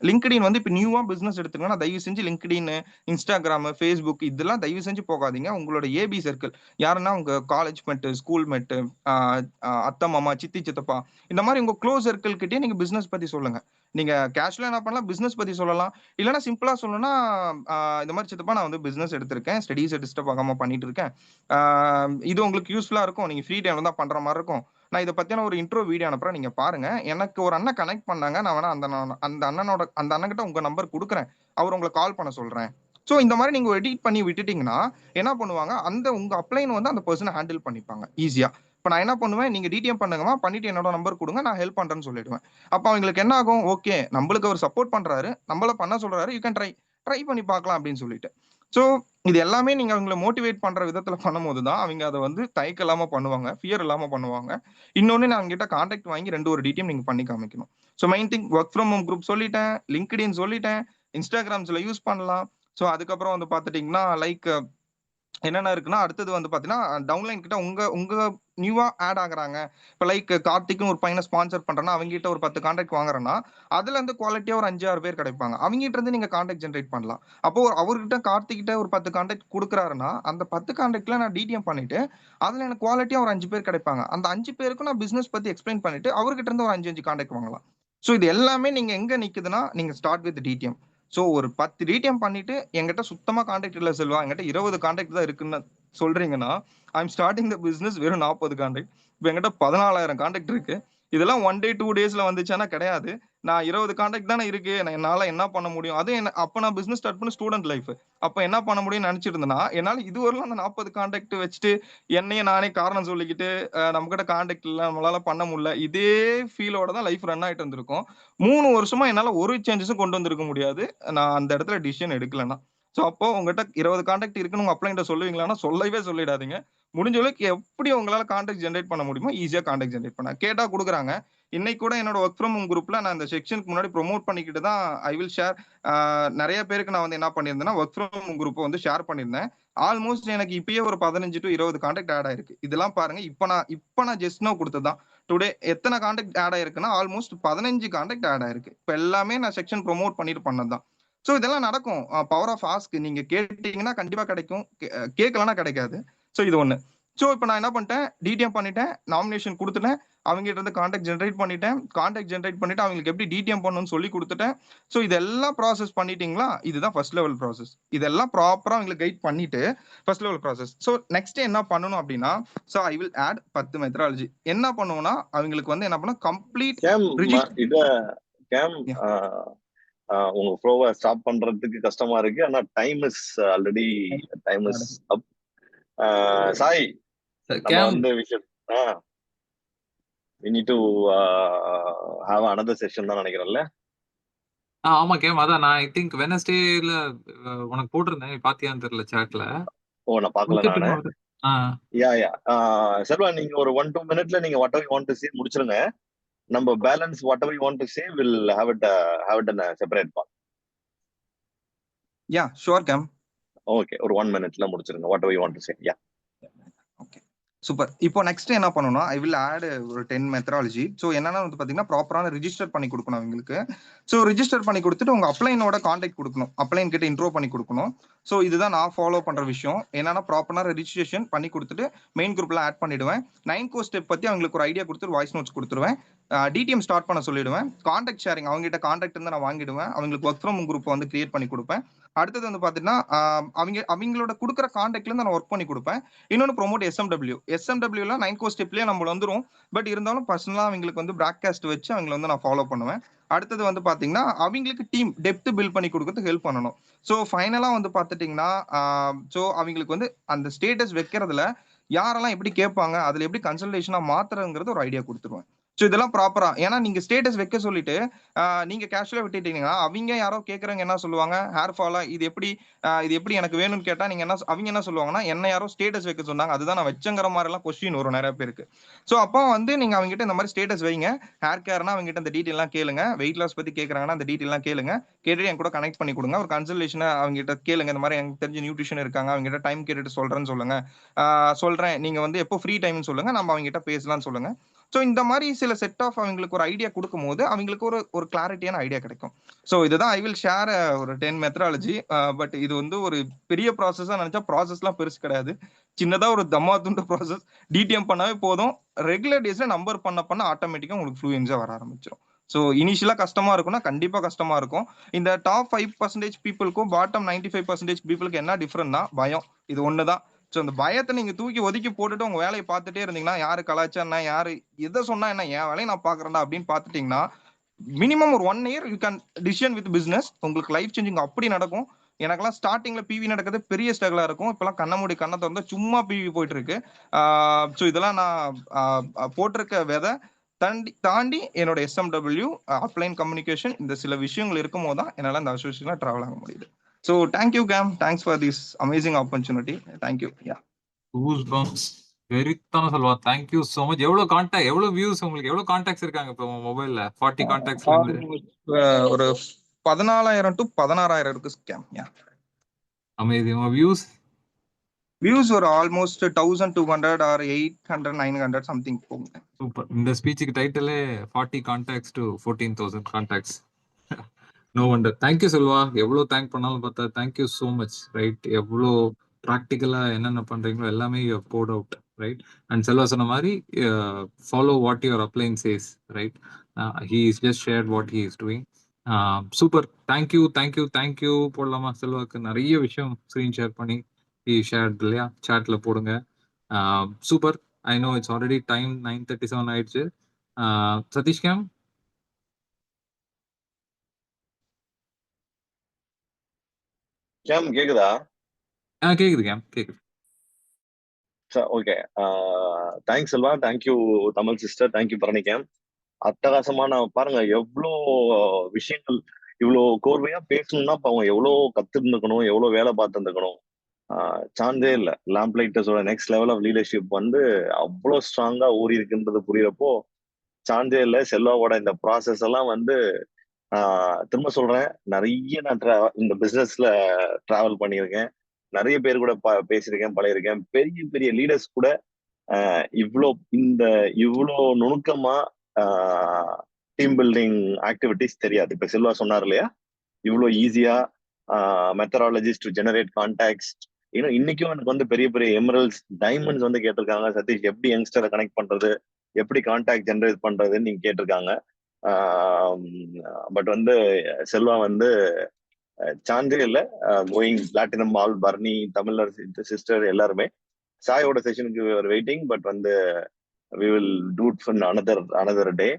லிங்க்டின் வந்து இப்போ நியூவா பிசினஸ் எடுத்துங்கன்னா தயவு செஞ்சு லிங்க்டின், இன்ஸ்டாகிராம், ஃபேஸ்புக் இதெல்லாம் தயவு செஞ்சு போகாதீங்க. உங்களோட ஏபி சர்க்கிள் யாருன்னா உங்க காலேஜ் மெட்டு, ஸ்கூல் மெட்டு, அத்தை மாமா, சித்தி சித்தப்பா இந்த மாதிரி உங்க க்ளோஸ் சர்க்கிள் கிட்டே நீங்க பிசினஸ் பத்தி சொல்லுங்க. நீங்க கேஷ்ல என்ன பண்ணலாம், பிசினஸ் பத்தி சொல்லலாம். இல்லைன்னா சிம்பிளா சொல்லணும்னா இந்த மாதிரி சித்தப்பா நான் வந்து பிசினஸ் எடுத்திருக்கேன், ஸ்டடீஸ் டிஸ்டர்ப் ஆகாம பண்ணிட்டு இருக்கேன், இது உங்களுக்கு யூஸ்ஃபுல்லா இருக்கும், நீங்க ஃப்ரீ டைம்ல தான் பண்ற மாதிரி இருக்கும், நான் இதை பத்தியான ஒரு இன்ட்ரோ வீடியோ அனுப்புறேன், நீங்க பாருங்க. எனக்கு ஒரு அண்ணன் கனெக்ட் பண்ணாங்க, நான் வேணா அந்த அண்ணன்கிட்ட உங்க நம்பர் கொடுக்குறேன், அவர் உங்களை கால் பண்ண சொல்றேன். ஸோ இந்த மாதிரி நீங்க எடிட் பண்ணி விட்டுட்டீங்கன்னா என்ன பண்ணுவாங்க, அந்த உங்க அப்ளைன் வந்து அந்த பர்சனை ஹேண்டில் பண்ணிப்பாங்க ஈஸியா. இப்போ நான் என்ன பண்ணுவேன், நீங்க டிடிஎம் பண்ணுங்கம்மா, பண்ணிட்டு என்னோட நம்பர் கொடுங்க, நான் ஹெல்ப் பண்றேன்னு சொல்லிடுவேன். அப்போ அவங்களுக்கு என்ன ஆகும், ஓகே நம்மளுக்கு அவர் சப்போர்ட் பண்றாரு, நம்மள பண்ண சொல்றாரு, யூ கேன் ட்ரை பண்ணி பார்க்கலாம் அப்படின்னு சொல்லிட்டு. ஸோ இது எல்லாமே நீங்க அவங்கள மோட்டிவேட் பண்ற விதத்துல பண்ணும்போது தான் அவங்க அதை வந்து தயக்கம் இல்லாம பண்ணுவாங்க, ஃபியர் இல்லாம பண்ணுவாங்க. இன்னொன்னு நான் அவங்ககிட்ட கான்டாக்ட் வாங்கி 2 டிடிஎம் நீங்க பண்ணி காமிக்கணும். So main thing work from home group சொல்லிட்டேன், லிங்க்டின் சொல்லிட்டேன், இன்ஸ்டாகிராம்ஸ்ல யூஸ் பண்ணலாம். ஸோ அதுக்கப்புறம் வந்து பாத்துட்டீங்கன்னா லைக் என்னென்ன இருக்குன்னா, அடுத்தது வந்து பாத்தீங்கன்னா டவுன்லைன் கிட்ட உங்க உங்க நியூவா ஆட் ஆகுறாங்க. இப்போ லைக் கார்த்திக்னு ஒரு பையனை ஸ்பான்சர் பண்றேன்னா அவங்க கிட்ட ஒரு 10 கான்டாக்ட் வாங்குறேன்னா அதுல இருந்து குவாலிட்டியா ஒரு 5-6 பேர் கிடைப்பாங்க. அவங்க கிட்ட இருந்து நீங்க கான்டாக்ட் ஜென்ரேட் பண்ணலாம். அப்போ அவர்கிட்ட கார்த்திக் கிட்ட ஒரு 10 கான்டாக்ட் கொடுக்குறாருன்னா அந்த 10 கான்டாக்ட்ல நான் டிடிஎம் பண்ணிட்டு அதுல எனக்கு குவாலிட்டியா ஒரு 5 பேர் கிடைப்பாங்க. அந்த 5 பேருக்கும் நான் பிசினஸ் பத்தி எக்ஸ்பிளைன் பண்ணிட்டு அவர்கிட்ட இருந்து ஒரு 5 கான்டாக்ட் வாங்கலாம். ஸோ இது எல்லாமே நீங்க எங்க நிக்குதுன்னா நீங்க ஸ்டார்ட் வித் டிடிஎம். ஸோ ஒரு 10 டிடிஎம் பண்ணிட்டு என்கிட்ட சுத்தமா கான்டாக்ட் இல்ல செல்வா, என்கிட்ட 20 கான்டாக்ட் தான் இருக்குன்னு சொல்றீங்கன்னா ஐம் ஸ்டார்டிங் த பிசினஸ் வெறும் 40 கான்டாக்ட். இப்போ என்கிட்ட 14,000 கான்டாக்ட் இருக்கு. இதெல்லாம் 1 டே 2 டேஸ்ல வந்துச்சானா கிடையாது. நான் 20 கான்டாக்ட் தானே இருக்கு, என்னால என்ன பண்ண முடியும், அது என்ன அப்ப நான் பிசினஸ் ஸ்டார்ட் பண்ண ஸ்டூடெண்ட் லைஃப், அப்ப என்ன பண்ண முடியும்னு நினைச்சிட்டு இருந்தேன்னா என்னால இதுவரையிலும் அந்த 40 கான்டாக்ட் வச்சுட்டு என்னைய நானே காரணம் சொல்லிக்கிட்டு நம்ம கிட்ட கான்டாக்ட் இல்ல நம்மளால பண்ண முடியல, இதே ஃபீலோட தான் லைஃப் ரன் ஆயிட்டு இருந்திருக்கும். 3 வருஷமா என்னால ஒரு சேஞ்சஸும் கொண்டு வந்திருக்க முடியாது நான் அந்த இடத்துல டிசிஷன் எடுக்கலன்னா. ஸோ அப்போ உங்ககிட்ட 20 கான்டாக்ட் இருக்குன்னு உங்க அப்ளைன்ட்ட சொல்லுவீங்களான்னா சொல்லவே சொல்லிடாதீங்க. முடிஞ்ச அளவுக்கு எப்படி உங்களால கான்டாக்ட் ஜென்ரேட் பண்ண முடியுமோ ஈஸியா கான்டாக்ட் ஜென்ரேட் பண்ண கேட்டா கொடுக்குறாங்க. இன்னைக்கு கூட என்னோட ஒர்க் ஃப்ரம் ஹோம் குரூப்ல நான் இந்த செக்ஷனுக்கு முன்னாடி ப்ரோமோட் பண்ணிக்கிட்டு தான் ஐ வில் ஷேர். நிறைய பேருக்கு நான் வந்து என்ன பண்ணியிருந்தேன்னா ஒர்க் ஃப்ரம் ஹோம் குரூப்பை வந்து ஷேர் பண்ணியிருந்தேன். ஆல்மோஸ்ட் எனக்கு இப்பயே ஒரு 15 to 20 கான்டாக்ட் ஆட் ஆயிருக்கு. இதெல்லாம் பாருங்க இப்போ நான் ஜஸ்ட் நோ கொடுத்ததுதான். டுடே எத்தனை கான்டாக்ட் ஆட் ஆயிருக்குன்னா ஆல்மோஸ்ட் 15 கான்டாக்ட் ஆட் ஆயிருக்கு. இப்போ எல்லாமே நான் செக்ஷன் ப்ரோமோட் பண்ணிட்டு பண்ணதுதான். ஸோ இதெல்லாம் நடக்கும். பவர் ஆஃப் ஆஸ்க், நீங்க கேட்டீங்கன்னா கண்டிப்பா கிடைக்கும், கேட்கலன்னா கிடைக்காது. ஸோ இது ஒண்ணு. ஸோ இப்போ நான் என்ன பண்ணிட்டேன், டிடிஎம் பண்ணிட்டேன், நாமினேஷன் கொடுத்துட்டேன், அவங்க கிட்ட இருந்து கான்டாக்ட் ஜென்ரேட் பண்ணிட்டு அவங்களுக்கு எப்படி டிடிஎம் பண்ணணும்னு சொல்லி கொடுத்துட்டேன். ஸோ இதெல்லாம் ப்ராசஸ் பண்ணிட்டீங்களா, இதுதான் ஃபர்ஸ்ட் லெவல் ப்ராசஸ். இதெல்லாம் ப்ராப்பரா அவங்களுக்கு கைட் பண்ணிட்டு first level process. So next என்ன பண்ணணும் அப்படின்னா, so I will add 10 methodology. என்ன பண்ணுவோம்னா அவங்களுக்கு வந்து என்ன பண்ண கம்ப்ளீட் உங்க ஃப்ளோவை ஸ்டாப் பண்றதுக்கு கஷ்டமா இருக்கு. ஆனா டைம் இஸ் அப். சாய் நம்ம வந்து we need to have another session தான் நினைக்கிறேன்ல. ஆமா கேம், அதான் நான் ஐ திங்க் வெனஸ்டேல உனக்கு போட்டிருந்தேன், பாத்தியான்னு தெரியல சாட்ல. ஓ நான் பார்க்கல நானு. செல்வா நீங்க ஒரு 1-2 மினிட்ல நீங்க whatever you want to say முடிச்சிருங்க. நம்ம balance whatever you want to say will have it in a separate part. Yeah, sure Cam. Okay, ஒரு 1 மினிட்ல முடிச்சிருங்க whatever you want to say. Yeah. Okay. Super. இப்போ நெக்ஸ்ட் என்ன பண்ணணும்னா ஐ will add ஒரு 10 methodology. So என்னன்னா வந்து பாத்தீங்கன்னா ப்ராப்பரான ரிஜிஸ்டர் பண்ணி கொடுக்கணும் அவங்களுக்கு. ஸோ ரிஜிஸ்டர் பண்ணி கொடுத்துட்டு உங்க அப்ளைனோட கான்டாக்ட் கொடுக்கணும், அப்ளைன் கிட்ட இன்ட்ரோ பண்ணி கொடுக்கணும். ஸோ இதுதான் நான் ஃபாலோ பண்ற விஷயம். என்னன்னா ப்ராப்பரான ரெஜிஸ்ட்ரேஷன் பண்ணி கொடுத்துட்டு மெயின் குரூப்ல ஆட் பண்ணிடுவேன். 9 கோர்ஸ் ஸ்டெப் பத்தி அவங்களுக்கு ஒரு ஐடியா கொடுத்துட்டு வாய்ஸ் நோட்ஸ் கொடுத்துருவேன். டிடிஎம் ஸ்டார்ட் பண்ண சொல்லிடுவேன். கான்டாக்ட் ஷேரிங் அவங்க கிட்ட கான்டாக்ட் இருந்து நான் வாங்கிடுவேன். அவங்களுக்கு ஒர்க் ஃப்ரம் குரூப் வந்து கிரியேட் பண்ணி கொடுப்பேன். அடுத்தது வந்து பாத்தீங்கன்னா அவங்களோட கொடுக்குற கான்டாக்ட்ல இருந்து நான் ஒர்க் பண்ணி கொடுப்பேன். இன்னொன்று ப்ரோமோட் எஸ்எம்டபிள்யூல 9 கோர்ஸ் ஸ்டெப்லயே நம்ம வந்துரும். பட் இருந்தாலும் பர்சனலா அவங்களுக்கு வந்து பிராட்காஸ்ட் வச்சு அவங்களை வந்து நான் ஃபாலோ பண்ணுவேன். அடுத்தது வந்து பாத்தீங்கன்னா அவங்களுக்கு டீம் டெப்த் பில்ட் பண்ணி கொடுக்கறதுக்கு ஹெல்ப் பண்ணணும். ஸோ ஃபைனலா வந்து பாத்துட்டீங்கன்னா ஸோ அவங்களுக்கு வந்து அந்த ஸ்டேட்டஸ் வைக்கிறதுல யாரெல்லாம் எப்படி கேட்பாங்க, அதுல எப்படி கன்சல்டேஷனா மாத்துறதுங்கிறது ஒரு ஐடியா கொடுத்துருவேன். ஸோ இதெல்லாம் ப்ராப்பரா, ஏன்னா நீங்க ஸ்டேட்டஸ் வைக்க சொல்லிட்டு நீங்க கேஷுவலா விட்டுட்டீங்கன்னா அவங்க யாரோ கேட்கறவங்க என்ன சொல்லுவாங்க, ஹேர் ஃபாலா இது எப்படி எனக்கு வேணும்னு கேட்டா நீங்க அவங்க என்ன சொல்லுவாங்கன்னா என்ன யாரோ ஸ்டேட்டஸ் வைக்க சொன்னாங்க அதுதான் நான் வச்சங்கிற மாதிரி எல்லாம் கொஸ்டின் வரும் நிறைய பேருக்கு. ஸோ அப்போ வந்து நீங்க அவங்க கிட்ட இந்த மாதிரி ஸ்டேட்டஸ் வைங்க. ஹேர் கேர்னா அவங்க கிட்ட இந்த டீட்டெயில் எல்லாம் கேளுங்க. வெயிட் லாஸ் பத்தி கேட்கறாங்கன்னா அந்த டீட்டெயில் எல்லாம் கேளுங்க. கேட்டுட்டு என் கூட கனெக்ட் பண்ணி கொடுங்க. ஒரு கன்சல்டேஷனை அவங்க கிட்ட கேளுங்க. இந்த மாதிரி எனக்கு தெரிஞ்ச நியூட்ரிஷன் இருக்காங்க, அவங்க கிட்ட டைம் கேட்டுட்டு சொல்றேன்னு சொல்லுங்க. சொல்றேன் நீங்க வந்து எப்போ ஃப்ரீ டைம்னு சொல்லுங்க, நம்ம அவங்க கிட்ட பேசலாம்னு சொல்லுங்க. ஸோ இந்த மாதிரி சில செட் ஆஃப் அவங்களுக்கு ஒரு ஐடியா கொடுக்கும் போது அவங்களுக்கு ஒரு கிளாரிட்டியான ஐடியா கிடைக்கும். ஸோ இதுதான் ஐ வில் ஷேர் ஒரு 10 மெத்தடாலஜி. பட் இது வந்து ஒரு பெரிய ப்ராசஸா நினைச்சா ப்ராசஸ்லாம் பெருசு கிடையாது. சின்னதா ஒரு தம்மா துண்டு ப்ராசஸ். டிடிஎம் பண்ணாவே போதும். ரெகுலர் டேஸ்ல நம்பர் பண்ண ஆட்டோமேட்டிக்கா உங்களுக்கு ஃப்ளூயன்ஸா வர ஆரம்பிச்சிடும். ஸோ இனிஷியலா கஷ்டமா இருக்கும்னா கண்டிப்பா கஷ்டமா இருக்கும். இந்த டாப் 5% பீப்புளுக்கும் பாட்டம் 95% பீப்புளுக்கு என்ன டிஃபரெண்ட்னா பயம். இது ஒண்ணுதான். ஸோ அந்த பயத்தை நீங்க தூக்கி ஒதுக்கி போட்டுட்டு உங்க வேலையை பார்த்துட்டே இருந்தீங்கன்னா யாரு கலாச்சா என்ன, யாரு எதை சொன்னா என்ன, என் வேலையை நான் பாக்குறேன்டா அப்படின்னு பார்த்துட்டீங்கன்னா மினிமம் ஒரு 1 year you can decision with business. உங்களுக்கு லைஃப் சேஞ்சிங் அப்படி நடக்கும். எனக்கெல்லாம் ஸ்டார்டிங்ல பிவி நடக்கிறது பெரிய ஸ்ட்ரகிளா இருக்கும். இப்பெல்லாம் கண்ண மூடி கண்ணை திறந்தா சும்மா பிவி போயிட்டு இருக்கு. ஸோ இதெல்லாம் நான் போட்டிருக்க விதை தாண்டி என்னோட SMW அப்ளைன் கம்யூனிகேஷன் இந்த சில விஷயங்கள் இருக்கும் போது தான் என்னால் இந்த அசோசியேஷன்ல டிராவல் ஆக முடியுது. ஸோ தேங்க்யூ கேம், thanks for this amazing opportunity. Thank you. Yeah goose bumps. வெறித்தனம் செல்வா, தேங்க்யூ சோ மச். எவ்வளவு வியூஸ் உங்களுக்கு, எவ்வளவு கான்டாக்ட்ஸ் இருக்காங்க இப்போ மொபைல்ல? 40 கான்டாக்ட்ஸ்ல இருந்து ஒரு 14,000 to 16,000 இருக்கு ஸ்கேம். Yeah amazing. வியூஸ் வியூஸ் ஒரு ஆல்மோஸ்ட் 1200 ஆர் 800 900 சம்திங் போகுங்க. சூப்பர். இந்த ஸ்பீச்சுக்கு டைட்டிலே 40 contacts to 14,000 contacts. No wonder. Thank you Selva. எவ்வளவு தேங்க் பண்ணாலும் பார்த்தா தேங்க்யூ சோ மச். ரைட், எவ்வளோ ப்ராக்டிக்கலா என்னென்ன பண்றீங்களோ எல்லாமே you pour out. Right. And Selva சொன்ன மாதிரி follow what your upline says. Right. He is just shared what he is doing. Super. Thank you போடலாமா? செல்வாக்கு நிறைய விஷயம் ஸ்க்ரீன் ஷேர் பண்ணி ஷேர்ட் இல்லையா, சாட்ல போடுங்க. Super. I know it's already time 9:37 ஆயிடுச்சு. சதீஷ் கேம். கேம் கேக்குதா? கேக்குது கேம், கேக்குது. Okay. Thanks Selva, thank you Tamil sister, thank you Bharani game. அட்டகாசமான பாருங்க, எவ்வளோ விஷயங்கள் இவ்வளோ கோர்வையா பேசணும்னா அவங்க எவ்வளோ கத்துருந்துக்கணும், எவ்வளோ வேலை பார்த்துருந்துக்கணும். சான்ஸே இல்லை. லாம்ப்லைட்டர்ஸோட நெக்ஸ்ட் லெவல் ஆஃப் லீடர்ஷிப் வந்து அவ்வளோ ஸ்ட்ராங்கா ஊறி இருக்குன்றது புரியறப்போ சான்ஸே இல்லை. செல்வாவோட இந்த ப்ராசஸ் எல்லாம் வந்து திரும்ப சொல்றேன், நிறைய நான் இந்த பிசினஸ்ல டிராவல் பண்ணியிருக்கேன், நிறைய பேர் கூட பேசியிருக்கேன், பழகிருக்கேன். பெரிய பெரிய லீடர்ஸ் கூட இவ்வளோ நுணுக்கமா டீம் பில்டிங் ஆக்டிவிட்டிஸ் தெரியாது. இப்ப செல்வா சொன்னார் இல்லையா, இவ்வளோ ஈஸியா மெத்தடாலஜிஸ் டு ஜெனரேட் கான்டாக்ட்ஸ். இன்னைக்கும் எனக்கு வந்து பெரிய பெரிய எமரல்ஸ், டைமண்ட்ஸ் வந்து கேட்டிருக்காங்க, சதீஷ் எப்படி யங்ஸ்டரை கனெக்ட் பண்றது, எப்படி கான்டாக்ட் ஜெனரேட் பண்றதுன்னு நீங்க கேட்டிருக்காங்க. பட் வந்து செல்வா வந்து சான்ஸே இல்லை. கோயிங் பிளாட்டினம் ஆல் பர்னி தமிழர் சிஸ்டர் எல்லாருமே சாயோட செஷனுக்கு வெயிட்டிங். பட் வந்து we will do it for another day.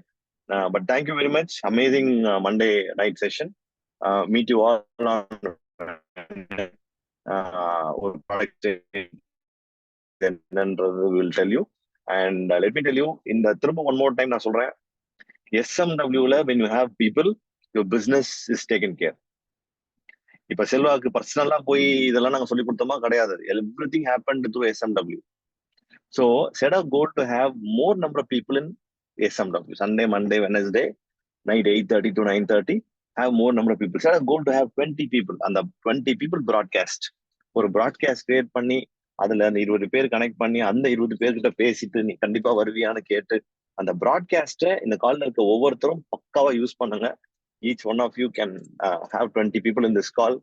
But thank you very much. Amazing Monday night session. Meet you all on our product will tell you. And let me tell you, in the thirumba one more time na solren, SMW la when you have people, your business is taken care. இப்ப செல்வாக்கு பர்சனலா போய் இதெல்லாம் நாங்க சொல்லி கொடுத்தோமா? கிடையாது. Everything happened through SMW. So set a goal to have more number of people in SMW. Sunday, Monday, Wednesday, night 8:30 to 9:30, have more number of people. Set a goal to have 20 people. And the 20 people broadcast. ஒரு broadcast create பண்ணி அதுல அந்த 20 பேர் connect பண்ணி அந்த 20 பேர்கிட்ட பேசிட்டு நீ கண்டிப்பா வருவியான்னு கேட்டு அந்த ப்ராட்காஸ்ட்டை இந்த கால்ல இருக்க ஒவ்வொருத்தரும் பக்காவா யூஸ் பண்ணுங்க. Each one of you can have 20 people in this call,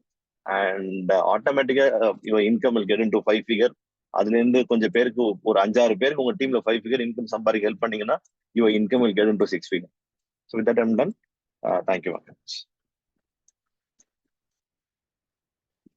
and automatically your income will get into 5 figure. அதுல இருந்து கொஞ்சம் பேருக்கு ஒரு 5-6 பேருக்கு உங்க டீம்ல 5 figure இன்கம் சம்பாதிக்க ஹெல்ப் பண்ணீங்கன்னா your income will get into 6 figure. So with that I'm done. Thank you very much.